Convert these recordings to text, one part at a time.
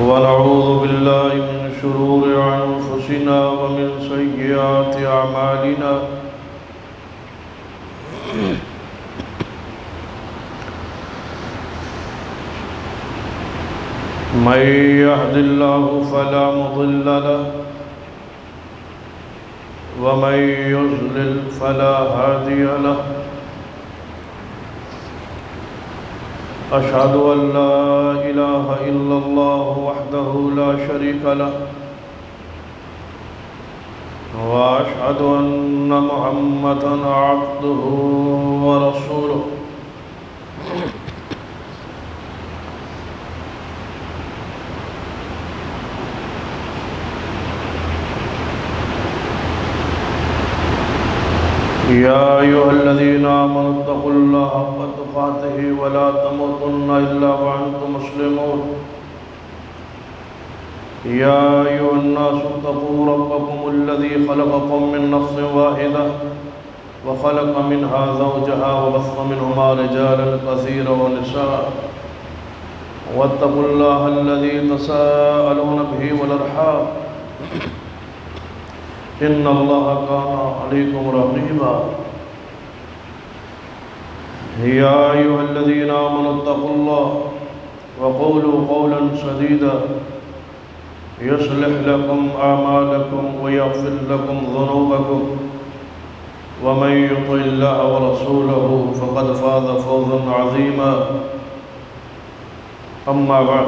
ونعوذ بالله من شرور أنفسنا ومن سيئات أعمالنا من يهد الله فلا مضل له ومن يضلل فلا هادي له أشهد أن لا إله إلا الله وحده لا شريك له وأشهد أن محمدًا عبده ورسوله يا أيها الذين آمنوا اتقوا الله حق تقاته ولا تموتن إلا وأنتم مسلمون يا أيها الناس اتقوا ربكم الذي خلقكم من نفس واحدة وخلق منها زوجها وبث منهما رجالا كثيرا ونساء واتقوا الله الذي تساءلون به والأرحام إن الله كان عليكم رقيبا يا أيها الذين آمنوا اتقوا الله وقولوا قولا سديدا يصلح لكم أعمالكم ويغفر لكم ذنوبكم ومن يطع الله ورسوله فقد فاز فوزا عظيما أما بعد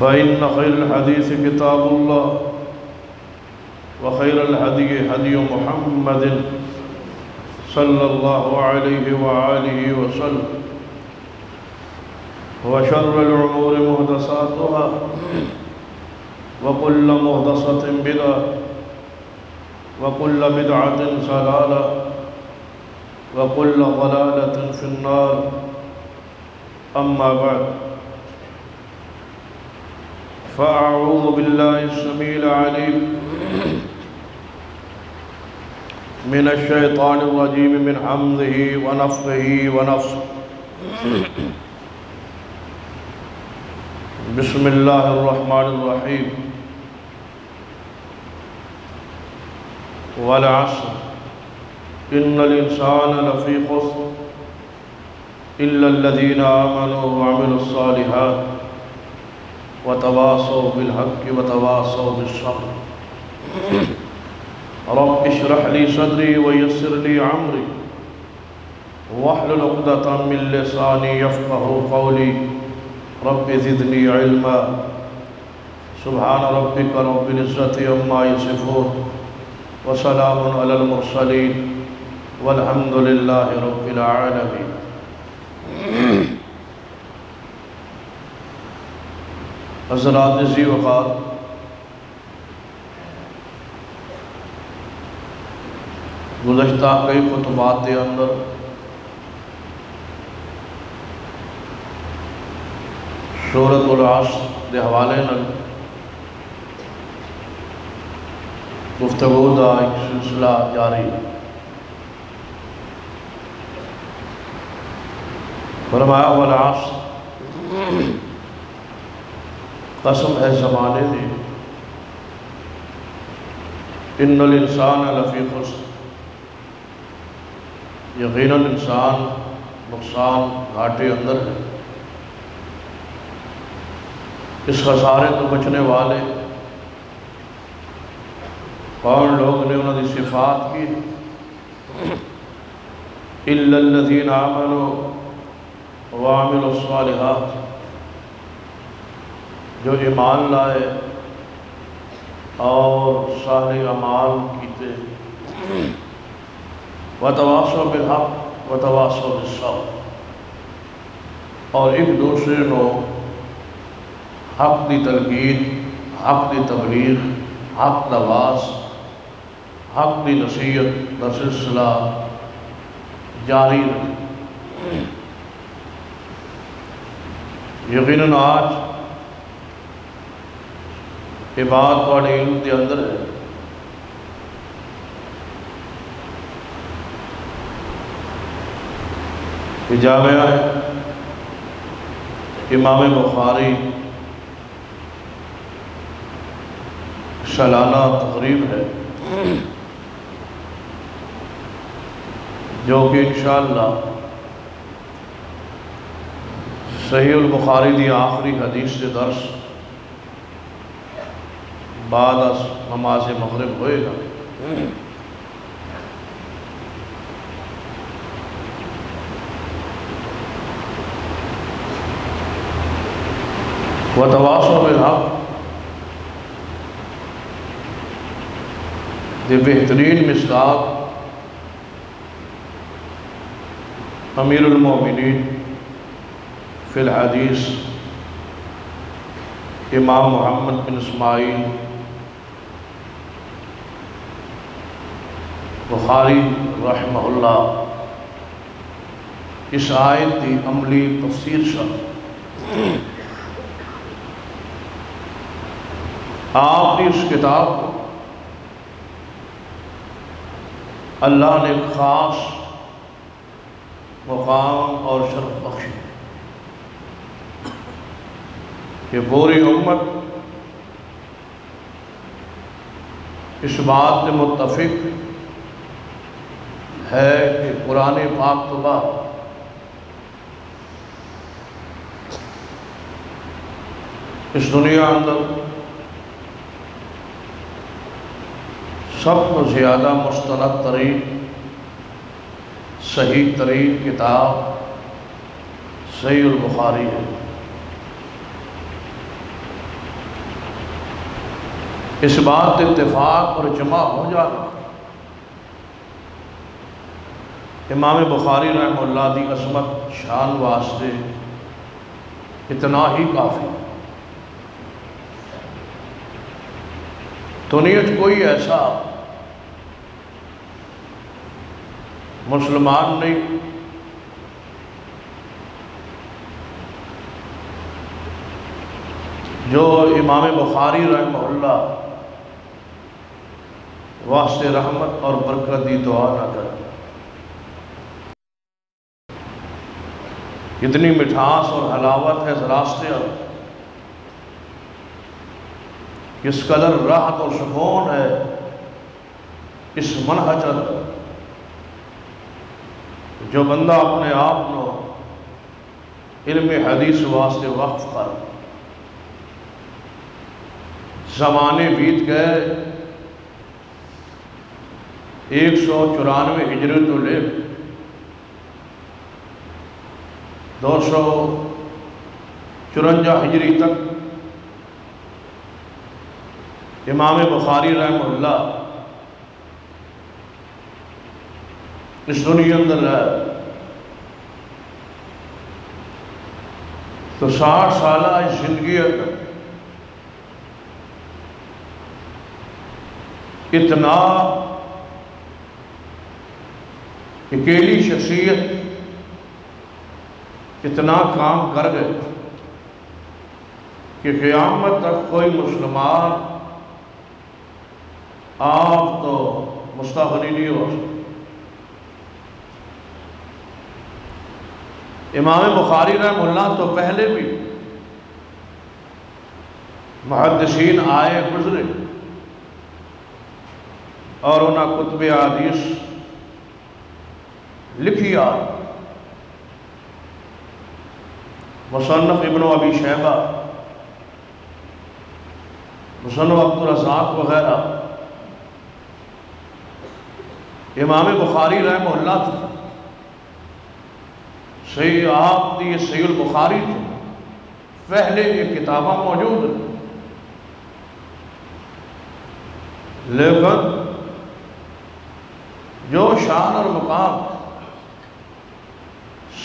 فإن خير الحديث كتاب الله وخير الهدي هدي محمد صلى الله عليه وآله وسلم وشر الأمور محدثاتها وكل محدثة بدعة وكل بدعة ضلالة وكل ضلالة في النار أما بعد فأعوذ بالله السميع العليم من الشيطان الرجيم من حمزه ونفخه ونفثه بسم الله الرحمن الرحيم والعصر إن الإنسان لفي خسر إلا الذين آمنوا وعملوا الصالحات وتواصوا بالحق وتواصوا بالصبر رب اشرح لي صدري ويسر لي عمري واحلل عقدة من لساني يفقهوا قولي رب زدني علما سبحان ربك رب العزة عما يصفون وسلام على المرسلين والحمد لله رب العالمين حضرات ذی وقار گزشتہ کئی خطبات کے اندر سورۃ العصر کے حوالے نال گفتگو کا ایک سلسلہ جاری فرمایا والعصر قسم ہے زمانے دی ان الانسان لفی خسر یقیناً انسان نقصان گھاٹے اندر ہے اس خسارے تو بچنے والے کون لوگ نے انہوں نے صفات کی الا الذین آمنوا وعملوا الصالحات جو ایمان لائے اور صالح اعمال کیتے وتواصوا بالحق وتواصوا بالصبر اور ایک دوسرے نو حق دی تلقین حق دی تبلیغ حق دا واس حق دی نصیحت دا سلسلہ جاری رکھے یقیناً آج عباد واڑے علم کے اندر ہے کہ جامعہ ہے امام بخاری سالانہ تقریب ہے جو کہ انشاءاللہ صحیح البخاری دی آخری حدیث سے درس بعد از نماز مغرب ہوئے گا۔ وتواصوا بالحق دی بہترین مصداق امیر المومنین فی الحدیث امام محمد بن اسماعیل بخاری رحمہ اللہ اس آیت کی عملی تفسیر شرح آپ کی اس کتاب کو اللہ نے خاص مقام اور شرف بخشی کہ پوری امت اس بات میں متفق ہے کہ قرآن پاک تو بعد اس دنیا اندر سب کو زیادہ مستند ترین صحیح ترین کتاب صحیح البخاری ہے۔ اس بات اتفاق اور جمع ہو جانا امام بخاری رحمہ اللہ دی عظمت شان واسطے اتنا ہی کافی۔ دنیا کوئی ایسا مسلمان نہیں جو امام بخاری رحمہ اللہ واسطے رحمت اور برکت دی دعا نہ کرے۔ کتنی مٹھاس اور حلاوت ہے اس راستے اور کس قدر راحت اور سکون ہے اس منہج جو بندہ اپنے آپ کو علم حدیث واسطے وقف کر زمانے بیت گئے 194 ہجری تو لے 254 ہجری تک امام بخاری رحمہ اللہ اس دنیا اندر ہے تو 60 سالہ اس زندگی اندر اتنا اکیلی شخصیت اتنا کام کر گئے کہ قیامت تک کوئی مسلمان آپ تو مستغنی نہیں ہو سکتا۔ امام بخاری رحمہ اللہ تو پہلے بھی محدثین آئے گزرے اور انہاں کتب حدیث لکھی آئے، مصنف ابن ابی شیبہ، مصنف عبدالرزاق وغیرہ۔ امام بخاری رحمہ اللہ تھا صحیح آپ دی صحیح البخاری تھی پہلے یہ کتابہ موجود ہیں، لیکن جو شان اور مقام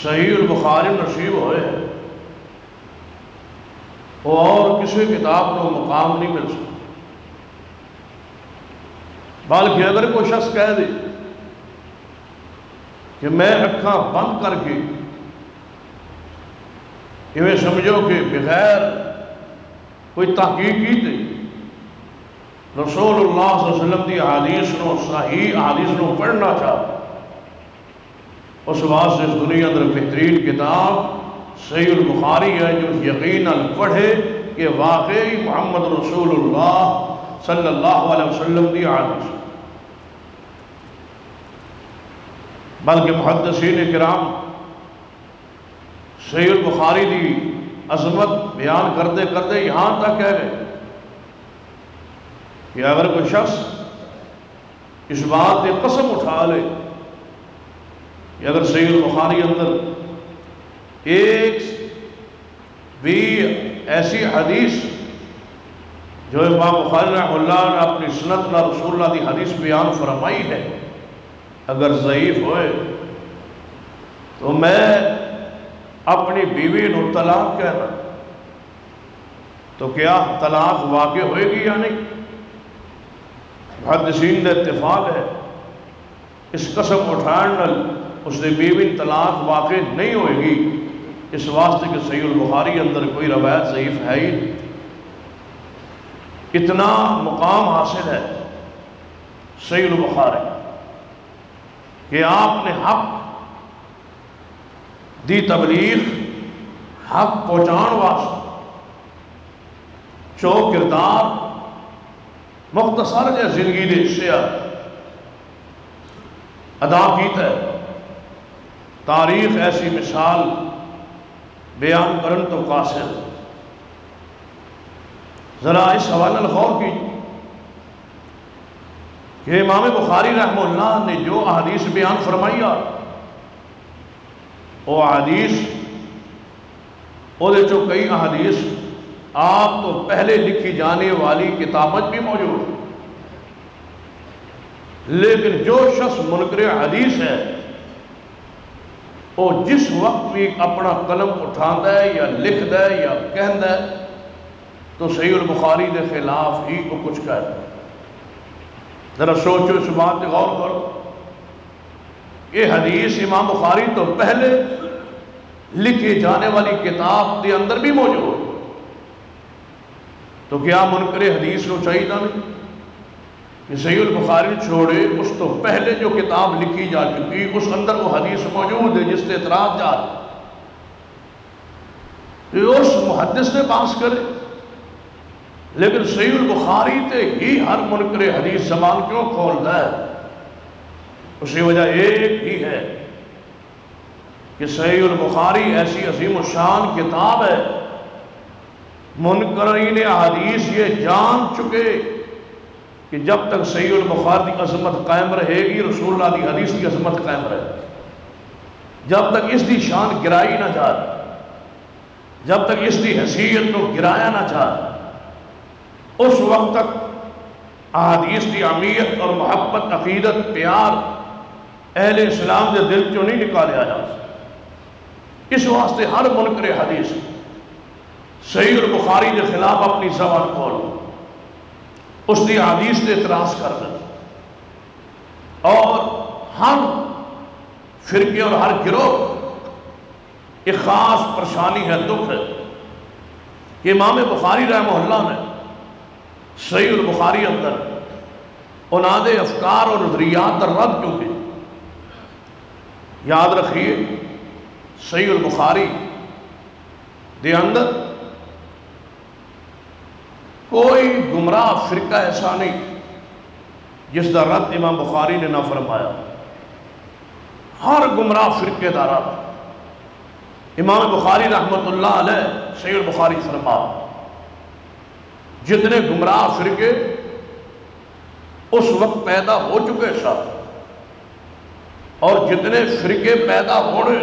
صحیح البخاری نصیب ہوئے ہیں وہ اور کسی کتاب کو مقام نہیں مل سکتا۔ بلکہ اگر کوئی شخص کہہ دے کہ میں اکھاں بند کر کے یہ سمجھو کہ بغیر کوئی تحقیق کی تھی رسول اللہ صلی اللہ علیہ وسلم دی حدیث نو صحیح حدیث نو پڑھنا چاہ اس واسطے اس دنیا اندر بہترین کتاب صحیح البخاری ہے جو یقیناً پڑھے کہ واقعی محمد رسول اللہ صلی اللہ علیہ وسلم دی حدیث، بلکہ محدثین کرام صحیح البخاری دی عظمت بیان کرتے کرتے یہاں تک کہہ گئے کہ اگر کوئی شخص اس بات کی قسم اٹھا لے کہ اگر صحیح البخاری اندر ایک بھی ایسی حدیث جو امام بخاری رحمہ اللہ نے اپنی سنت میں رسول اللہ دی حدیث بیان فرمائی ہے اگر ضعیف ہوئے تو میں اپنی بیوی نو طلاق کہنا، تو کیا طلاق واقع ہوئے گی یا نہیں؟ محدثین نے اتفاق ہے اس قسم اٹھان اس نے بیوی طلاق واقع نہیں ہوئے گی، اس واسطے کہ صحیح البخاری اندر کوئی روایت ضعیف ہے ہی نہیں۔ اتنا مقام حاصل ہے صحیح البخاری کہ آپ نے حق دی تبلیغ، حق پہنچان واسطے چو کردار مختصر جہ زندگی دے حصے ادا کیتا ہے۔ تاریخ ایسی مثال بیان کرن تو قاصر، ذرا اس حوالے غور کی کہ امام بخاری رحمہ اللہ نے جو احادیث بیان فرمائی وہ احادیث دے چو کئی احادیث آپ تو پہلے لکھی جانے والی کتابت بھی موجود، لیکن جو شخص منکر حدیث ہے وہ جس وقت بھی اپنا قلم اٹھاتا ہے یا لکھتا ہے یا کہتا ہے تو صحیح البخاری دے خلاف ہی کو کچھ کہتا ہے۔ ذرا سوچو اس بات پہ غور کرو، یہ حدیث امام بخاری تو پہلے لکھی جانے والی کتاب دے اندر بھی موجود، تو کیا منکر حدیث کو چاہیے نہیں کہ صحیح البخاری چھوڑے اس تو پہلے جو کتاب لکھی جا چکی اس اندر وہ حدیث موجود ہے جس سے اعتراض جا رہا ہے، اس محدث نے پاس کرے، لیکن صحیح البخاری تے ہی ہر منکر حدیث زبان کیوں کھولتا ہے؟ اسی وجہ ایک ہی ہے کہ صحیح البخاری ایسی عظیم الشان کتاب ہے، منکرین حدیث یہ جان چکے کہ جب تک صحیح البخاری کی عظمت قائم رہے گی رسول اللہ کی حدیث کی عظمت قائم رہے گی، جب تک اس دی شان گرائی نہ جائے، جب تک اس دی حیثیت کو گرایا نہ جائے، اس وقت تک احادیث کی اہمیت اور محبت، عقیدت، پیار اہل اسلام کے دل چوں نہیں نکالیا جا سکتا۔ اس واسطے ہر منکر حدیث صحیح البخاری کے خلاف اپنی زبان کھول اس کی حدیث سے اعتراض کر دیں، اور ہر فرقے اور ہر گروہ ایک خاص پریشانی ہے، دکھ ہے کہ امام بخاری رحمہ اللہ نے صحیح البخاری اندر اناد افکار اور نظریات در رد کیوں کی؟ یاد رکھیے صحیح البخاری دے اندر کوئی گمراہ فرقہ ایسا نہیں جس دا رد امام بخاری نے نہ فرمایا، ہر گمراہ فرقے دا رد امام بخاری رحمۃ اللہ علیہ صحیح البخاری فرما۔ جتنے گمراہ فرقے اس وقت پیدا ہو چکے سب، اور جتنے فرقے پیدا ہونے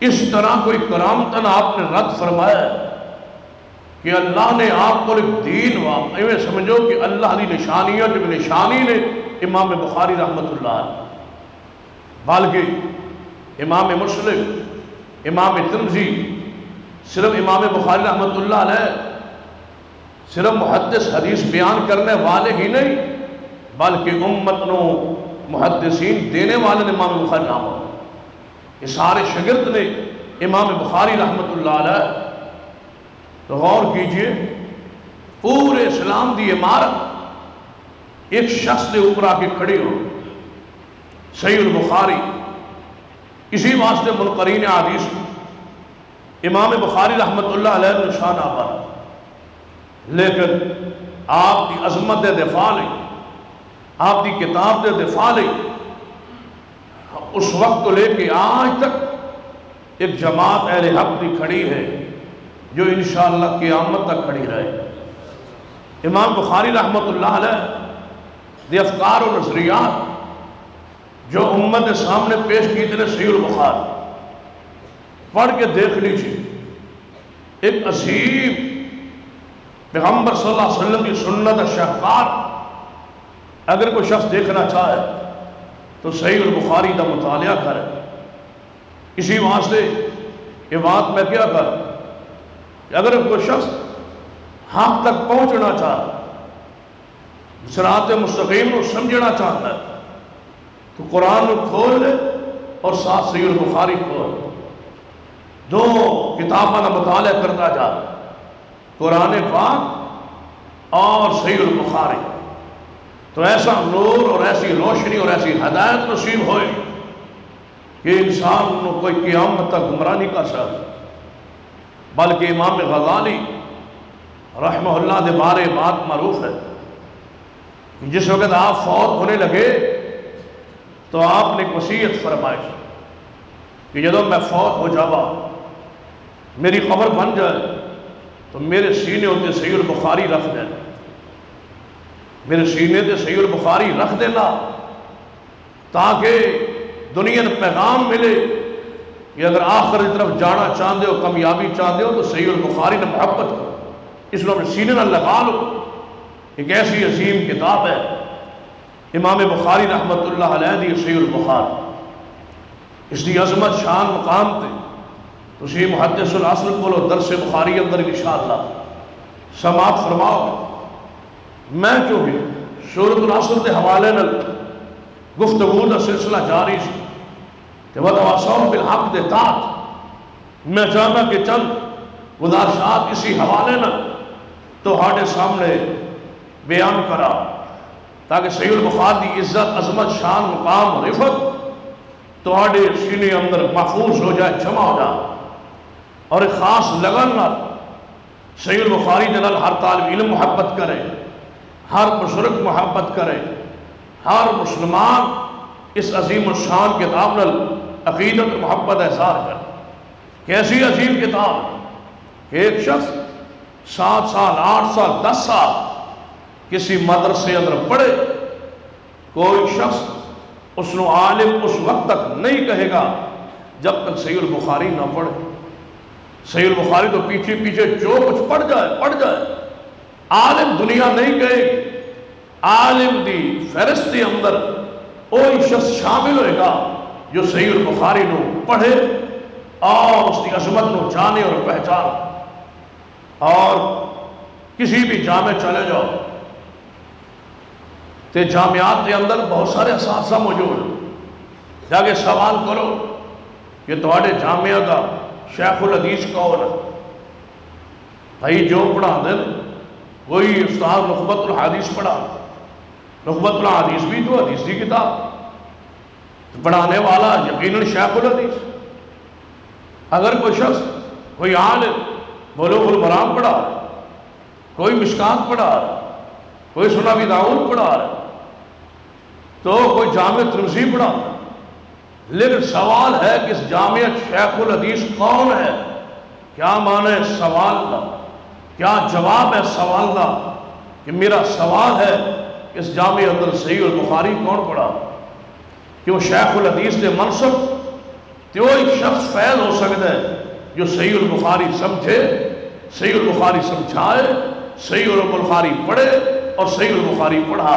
اس طرح کوئی کرامتاً آپ نے رد فرمایا ہے کہ اللہ نے آپ کو ایک دین ایویں سمجھو کہ اللہ دی نشانیت جو نشانی نے امام بخاری رحمۃ اللہ علیہ، بلکہ امام مسلم، امام ترمذی صرف امام بخاری رحمۃ اللہ علیہ صرف محدث حدیث بیان کرنے والے ہی نہیں بلکہ امت نو محدثین دینے والے نے امام بخاری رحمۃ اللہ، یہ سارے شاگرد نے امام بخاری رحمۃ اللہ علیہ۔ تو غور کیجئے پورے اسلام دی عمارت ایک شخص نے اوپر آ کے کھڑی ہو، صحیح البخاری، اسی واسطے منکرین حدیث امام بخاری رحمت اللہ علیہ نشان آباد، لیکن آپ کی عظمت دے دفاع لئی، آپ کی کتاب دے دفاع لئی اس وقت تو لے کے آج تک ایک جماعت اہل حق کی کھڑی ہے جو انشاءاللہ قیامت تک کھڑی رہے۔ امام بخاری رحمت اللہ علیہ دے افکار و نظریات جو امت کے سامنے پیش کی تھے صحیح البخاری پڑھ کے دیکھ لیجیے۔ ایک عظیم پیغمبر صلی اللہ علیہ وسلم کی سنت شاہکار اگر کوئی شخص دیکھنا چاہے تو صحیح البخاری کا مطالعہ کرے۔ اسی واسطے یہ بات میں کیا کر کہ اگر کوئی شخص حق تک پہنچنا چاہے، صراط مستقیم کو سمجھنا چاہتا ہے تو قرآن کو کھول لے اور ساتھ صحیح البخاری کھول، دو کتابوں کا مطالعہ کرتا جا، قرآن پاک اور صحیح البخاری، تو ایسا نور اور ایسی روشنی اور ایسی ہدایت نصیب ہوئے کہ انسان کو کوئی قیامت تک گمراہ نہیں کر سکتا۔ بلکہ امام غزالی رحمہ اللہ دے بارے بات معروف ہے کہ جس وقت آپ فوت ہونے لگے تو آپ نے ایک وصیت فرمائی کہ جب میں فوت ہو جاوا، میری قبر بن جائے تو میرے سینے ہوتے صحیح البخاری رکھ دینا، میرے سینے تے صحیح البخاری رکھ دینا تاکہ دنیا نے پیغام ملے کہ اگر آخر کی طرف جانا چاہتے ہو، کامیابی چاہتے ہو تو صحیح البخاری نے محبت کرو، اس لیے اپنے سینے نہ لگا لو۔ ایک ایسی عظیم کتاب ہے امام بخاری رحمت اللہ علیہ دی صحیح البخاری، اس دی عظمت شان مقام تے تسی محدث العصر کو درس بخاری اندر انشاءاللہ سماعت فرماؤ۔ میں جو بھی سورۃ العصر کے حوالے نال گفتگو کا سلسلہ جاری سی کہ وَتَوَاصَوْا بِالْحَقِّ دے تحت میں چاہتا کہ چند گزارشات اسی حوالے نال تہاڈے سامنے بیان کرا تاکہ صحیح البخاری دی عزت، عظمت، شان، مقام، رفت تہاڈے سینے اندر محفوظ ہو جائے، جمع ہو جائے، اور ایک خاص لگن نال صحیح البخاری دے نال ہر طالب علم محبت کرے، ہر بزرگ محبت کرے، ہر مسلمان اس عظیم الشان کتاب نال عقیدت محبت اظہار کرے۔ کیسی عظیم کتاب، ایک شخص 7 سال 8 سال 10 سال کسی مدرسے اندر پڑھے، کوئی شخص اس نو عالم اس وقت تک نہیں کہے گا جب تک صحیح البخاری نہ پڑھے۔ صحیح البخاری تو پیچھے پیچھے جو کچھ پڑھ جائے عالم دنیا نہیں کہے گی، عالم دی فہرست کے اندر وہی شخص شامل ہوئے گا جو صحیح البخاری نو پڑھے اور اس کی عظمت نو جانے اور پہچانے۔ اور کسی بھی جامع چلے جاؤ تے جامعات کے اندر بہت سارے اساتذہ موجود ہیں، جا کے سوال کرو کہ تہاڈے جامعہ کا شیخ الحدیث کون ہے؟ بھائی جو پڑھا دیں وہی استاد نخبۃ الحدیث پڑھا، نخبۃ الحدیث بھی تو حدیث کی کتاب، پڑھانے والا یقیناً شیخ الحدیث۔ اگر کوئی شخص کوئی عالم بلوغ المرام پڑھا رہا ہے، کوئی مشکات پڑھا رہا ہے، کوئی سنن ابی داؤد پڑھا رہا ہے، تو کوئی جامع ترمذی پڑھا رہا ہے، لیکن سوال ہے کہ اس جامع شیخ الحدیث کون ہے؟ کیا معنی ہے سوال کا؟ کیا جواب ہے سوال کا؟ کہ میرا سوال ہے کہ اس جامع اندر صحیح البخاری کون پڑھا؟ کہ وہ شیخ الحدیث کے منصب تو وہی شخص فیض ہو سکتا ہے جو صحیح البخاری سمجھے، صحیح البخاری سمجھائے، صحیح البخاری پڑھے اور صحیح البخاری پڑھا۔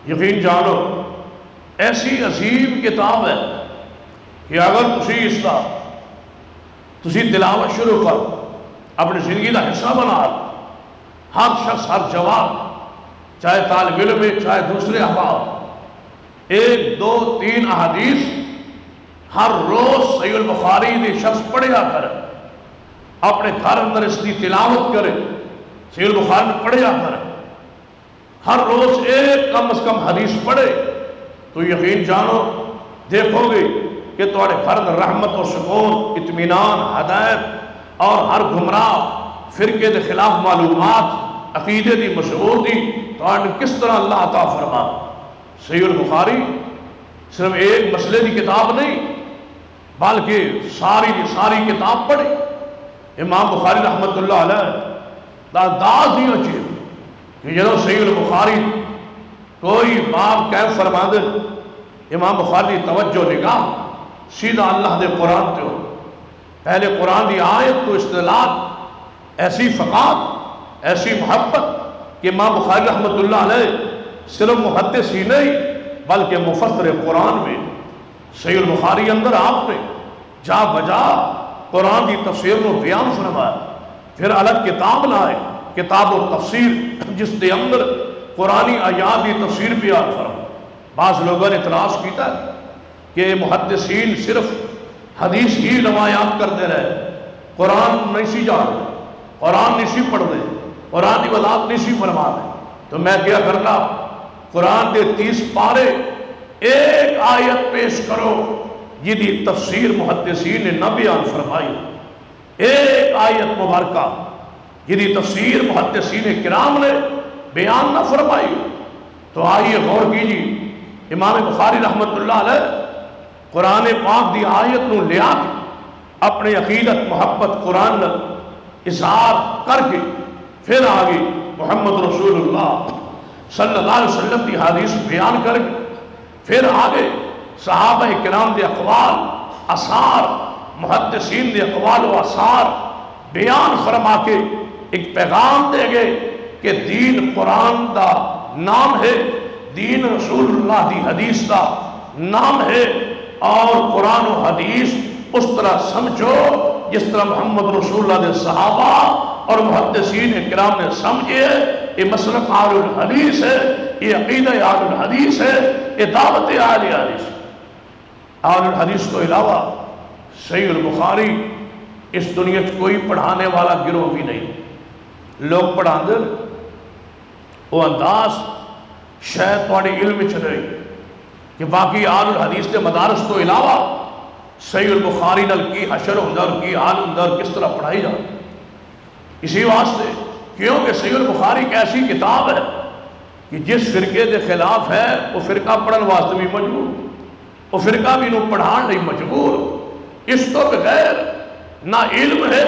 یقین جانو ایسی عظیم کتاب ہے کہ اگر تسی تلاوت شروع کر اپنی زندگی کا حصہ بنا، ہر شخص ہر جواب چاہے طالب علم ہے چاہے دوسرے احباب 1 2 3 احادیث ہر روز صحیح البخاری دی شخص پڑھیا کرے، اپنے گھر اندر اس کی تلاوت کرے، صحیح البخاری میں پڑھیا کرے، ہر روز ایک کم از کم حدیث پڑھے تو یقین جانو دیکھو گے کہ تھوڑے فرد رحمت و سکون اطمینان ہدایت اور ہر گمراہ فرقے کے خلاف معلومات عقیدے دی مشہور دی تو کس طرح اللہ عطا فرما۔ صحیح البخاری صرف ایک مسئلے کی کتاب نہیں بلکہ ساری کتاب پڑھے۔ امام بخاری رحمت اللہ علیہ داز نہیں اچھی کہ جدو صحیح البخاری کوئی باب کیف فرما دے امام بخاری توجہ نگاہ سیدھا اللہ دے قرآن تے ہو۔ پہلے قرآن دی آیت تو استدلال ایسی فقات ایسی محبت کہ امام بخاری رحمت اللہ علیہ صرف محدث ہی نہیں بلکہ مفسر قرآن میں صحیح البخاری اندر آپ نے جا بجا قرآن کی تفسیر کو بیان فرمایا۔ پھر الگ کتاب لائے کتاب و تفسیر جس کے اندر قرآنی آیات کی تفسیر بیان فرما۔ بعض لوگوں نے اعتراض کیتا ہے کہ محدثین صرف حدیث ہی روایات کرتے رہے، قرآن نہیں سی جانتے، قرآن نہیں سی پڑھ دے، قرآن کی وضاحت نہیں سی فرما دے۔ تو میں کیا کرنا، قرآن کے 30 پارے ایک آیت پیش کرو جدی تفسیر محدثین نے نہ بیان فرمائی، ایک آیت مبارکہ جدی تفسیر محدثین کرام نے بیان نہ فرمائی۔ تو آئیے غور کیجیے، امام بخاری رحمت اللہ علیہ قرآن پاک دی آیت نو لیا کے اپنے عقیدت محبت قرآن اظہار کر کے پھر آگے محمد رسول اللہ صلی اللہ علیہ وسلم کی حدیث بیان کر کے پھر آگے صحابہ کرام دے اقوال آثار محدثین دے اقوال و آثار بیان فرما کے ایک پیغام دے گئے کہ دین قرآن دا نام ہے، دین رسول اللہ دی حدیث دا نام ہے، اور قرآن و حدیث اس طرح سمجھو جس طرح محمد رسول اللہ دے صحابہ اور محدثین کرام نے سمجھے۔ یہ مسلک اہل الحدیث ہے، یہ عقیدہ اہل الحدیث ہے، یہ دعوت اہل حدیث۔ اہل الحدیث تو علاوہ صحیح البخاری اس دنیا میں کوئی پڑھانے والا گروہ بھی نہیں۔ لوگ پڑھا دے وہ انداز شاید تھوڑی علم چ رہی کہ باقی اہل الحدیث کے مدارس تو علاوہ صحیح البخاری نال کی حشر اندر کی حال اندر کس طرح پڑھائی جائے۔ اسی واسطے کیونکہ صحیح البخاری ایک ایسی کتاب ہے کہ جس فرقے کے خلاف ہے وہ فرقہ پڑھن واسطے بھی مجبور، وہ فرقہ بھی انہوں پڑھان نہیں مجبور۔ اس تو بغیر نہ علم ہے،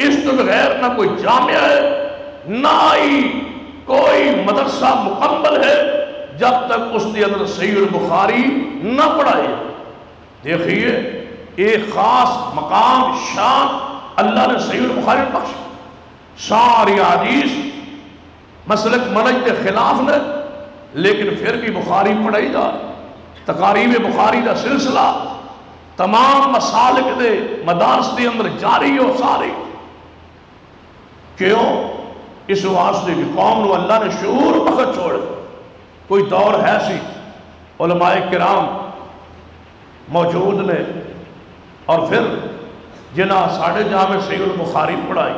اس تو بغیر نہ کوئی جامعہ ہے، نہ ہی کوئی مدرسہ مکمل ہے جب تک اس کے اندر صحیح البخاری نہ پڑھائے۔ دیکھیے ایک خاص مقام شان اللہ نے صحیح البخاری بخش، ساری حدیث مسلک منہج کے خلاف نے، لیکن پھر بھی بخاری پڑھائی جائے۔ تقاریب بخاری کا سلسلہ تمام مسالک دے مدارس دے اندر جاری ہو ساری۔ کیوں؟ اس واسطے کہ قوم نو اللہ نے شعور بخت چھوڑ۔ کوئی دور ہے سی علماء کرام موجود نے، اور پھر جنہاں ساڑھے جامع صحیح البخاری پڑھائی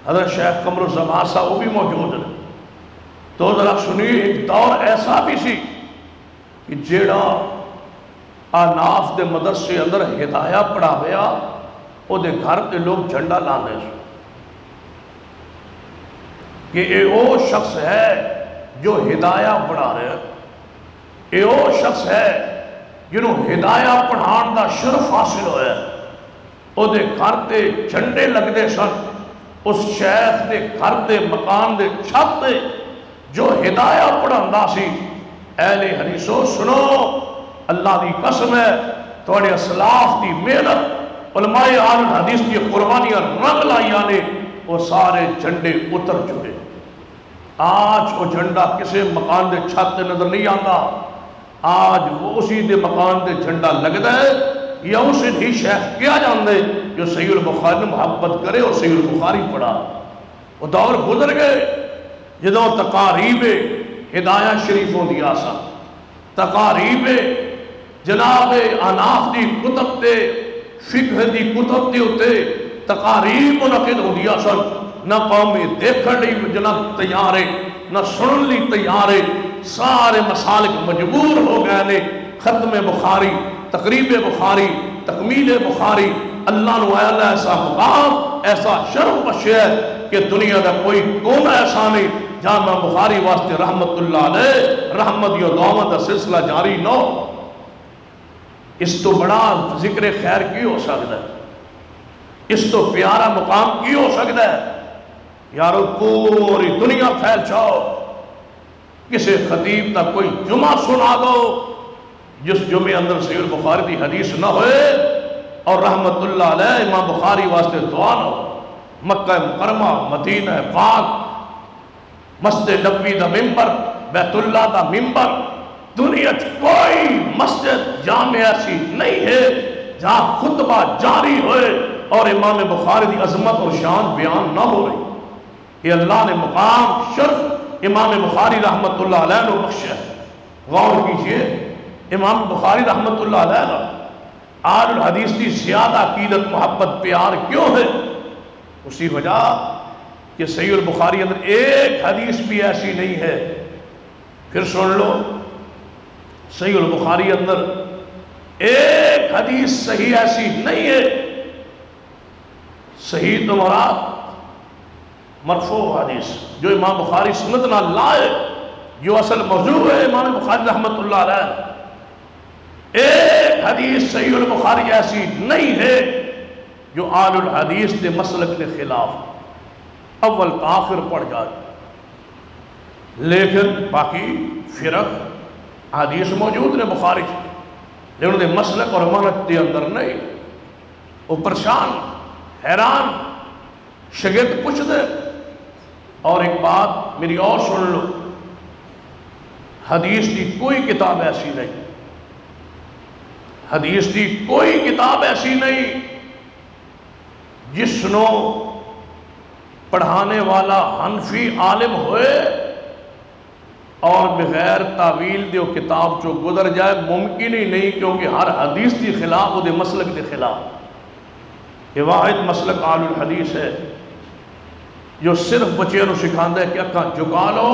حضرت شیخ قمر الزمان صاحب وہ بھی موجود ہیں۔ تو ذرا سنیے، ایک دور ایسا بھی سی کہ جیڑا آناف دے مدرسے اندر ہدایہ پڑھا ہویا او دے گھر تے لوگ جھنڈا لاندے سے کہ اے او شخص ہے جو ہدایہ پڑھا رہے ہیں، اے او شخص ہے جنہوں ہدایہ پڑھان دا شرف حاصل ہویا ہے۔ او دے گھر تے جھنڈے لگ دے سن، اس شیخ دے گھر دے مکان دے چھت دے جو ہدایہ پڑھاندہ سی۔ اہل حدیثو سنو، اللہ دی قسم ہے تھوڑے اسلاف دی محنت علماء اہل حدیث دی قربانیاں رنگ لائیاں نے، وہ سارے جھنڈے اتر چکے۔ آج وہ جھنڈا کسے مکان دے چھت دے نظر نہیں آتا، آج وہ اسی دے مکان دے جھنڈا لگتا ہے یا اسے ہی شیخ کیا جاندے جو صحیح البخاری محبت کرے اور صحیح البخاری پڑھا۔ وہ دور گزر گئے جدوں تقاریب ہدایہ شریفوں دی آسا، تقاریب جناب اناف دی کتب تے فقہ دی کتب دے ہوتے تقاریب منعقد ہو دیا سن۔ نہ قومی دیکھن لی جناب تیار ہے، نہ سنن لی تیار ہے، سارے مسالک مجبور ہو گئے نے ختم بخاری تقریب بخاری، تکمیل بخاری، اللہ نو اللہ ایسا مقام، ایسا شرف بخشیا ہے کہ دنیا دا کوئی کونا ایسا نہیں جہاں امام بخاری واسطے رحمت اللہ علیہ رحمت و دعوت دا سلسلہ جاری نہ ہو۔ اس تو بڑا ذکر خیر کی ہو سکتا ہے، اس تو پیارا مقام کی ہو سکتا ہے؟ یارو پوری دنیا پھیل جاؤ، کسی خطیب تک کوئی جمعہ سنا دو جس جمعے اندر صحیح البخاری دی حدیث نہ ہوئے اور رحمت اللہ علیہ امام بخاری واسطے دعا نہ ہو۔ مکہ مکرمہ، مدینہ پاک، مسجد نبوی دا ممبر، بیت اللہ دا ممبر، دنیا کوئی مسجد جامع ایسی نہیں ہے جہاں خطبہ جاری ہوئے اور امام بخاری دی عظمت اور شان بیان نہ ہو رہی۔ یہ اللہ نے مقام شرف امام بخاری رحمت اللہ علیہ نے بخشا ہے۔ غور کیجئے، امام بخاری رحمت اللہ علیہ آل الحدیث کی زیادہ عقیدت محبت پیار کیوں ہے؟ اسی وجہ کہ صحیح البخاری اندر ایک حدیث بھی ایسی نہیں ہے، پھر سن لو، صحیح البخاری اندر ایک حدیث صحیح ایسی نہیں ہے۔ صحیح تو مراد مرفوع حدیث جو امام بخاری سنت نہ لائے، جو اصل موضوع ہے امام بخاری رحمت اللہ علیہ، ایک حدیث صحیح البخاری ایسی نہیں ہے جو آل الحدیث کے مسلک کے خلاف اول تا آخر پڑھ جائے۔ لیکن باقی فرق حدیث موجود نے بخاری لیکن انہیں مسلک اور منہج کے اندر نہیں۔ وہ پریشان، حیران، شگرد پوچھ دے۔ اور ایک بات میری اور سن لو، حدیث کی کوئی کتاب ایسی نہیں، حدیث کی کوئی کتاب ایسی نہیں جس نو پڑھانے والا حنفی عالم ہوئے اور بغیر تعویل دیو کتاب جو گزر جائے، ممکن ہی نہیں، کیونکہ ہر حدیث کے خلاف وہ دے مسلک کے خلاف۔ یہ واحد مسلک آل الحدیث ہے جو صرف بچے نو سکھاندہ ہے کہ اکھاں جھکا لو،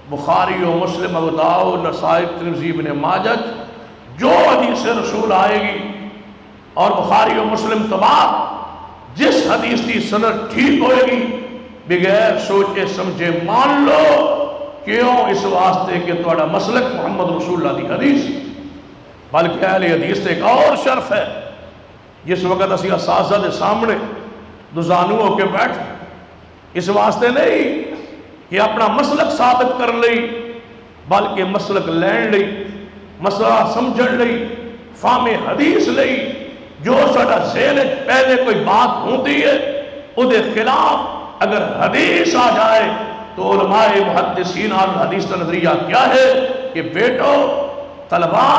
بخاری و مسلم، ابو داؤد، نسائی، ترمذی، ابن ماجہ جو حدیث رسول آئے گی اور بخاری و مسلم کے بعد جس حدیث کی سند ٹھیک ہوئے گی بغیر سوچے سمجھے مان لو۔ کیوں؟ اس واسطے کہ تھوڑا مسلک محمد رسول اللہ دی حدیث، بلکہ اہل حدیث سے ایک اور شرف ہے۔ جس وقت اسی اساتذہ دے سامنے دوزانو ہو کے بیٹھ، اس واسطے نہیں کہ اپنا مسلک ثابت کر لئی، بلکہ مسلک لین لئی، مسئلہ سمجھن لئی، فہم حدیث لئی۔ جو ساڈا ذہن پہلے کوئی بات ہوتی ہے او دے خلاف اگر حدیث آ جائے تو علماء محدثین آل حدیث کا نظریہ کیا ہے کہ بیٹو طلبہ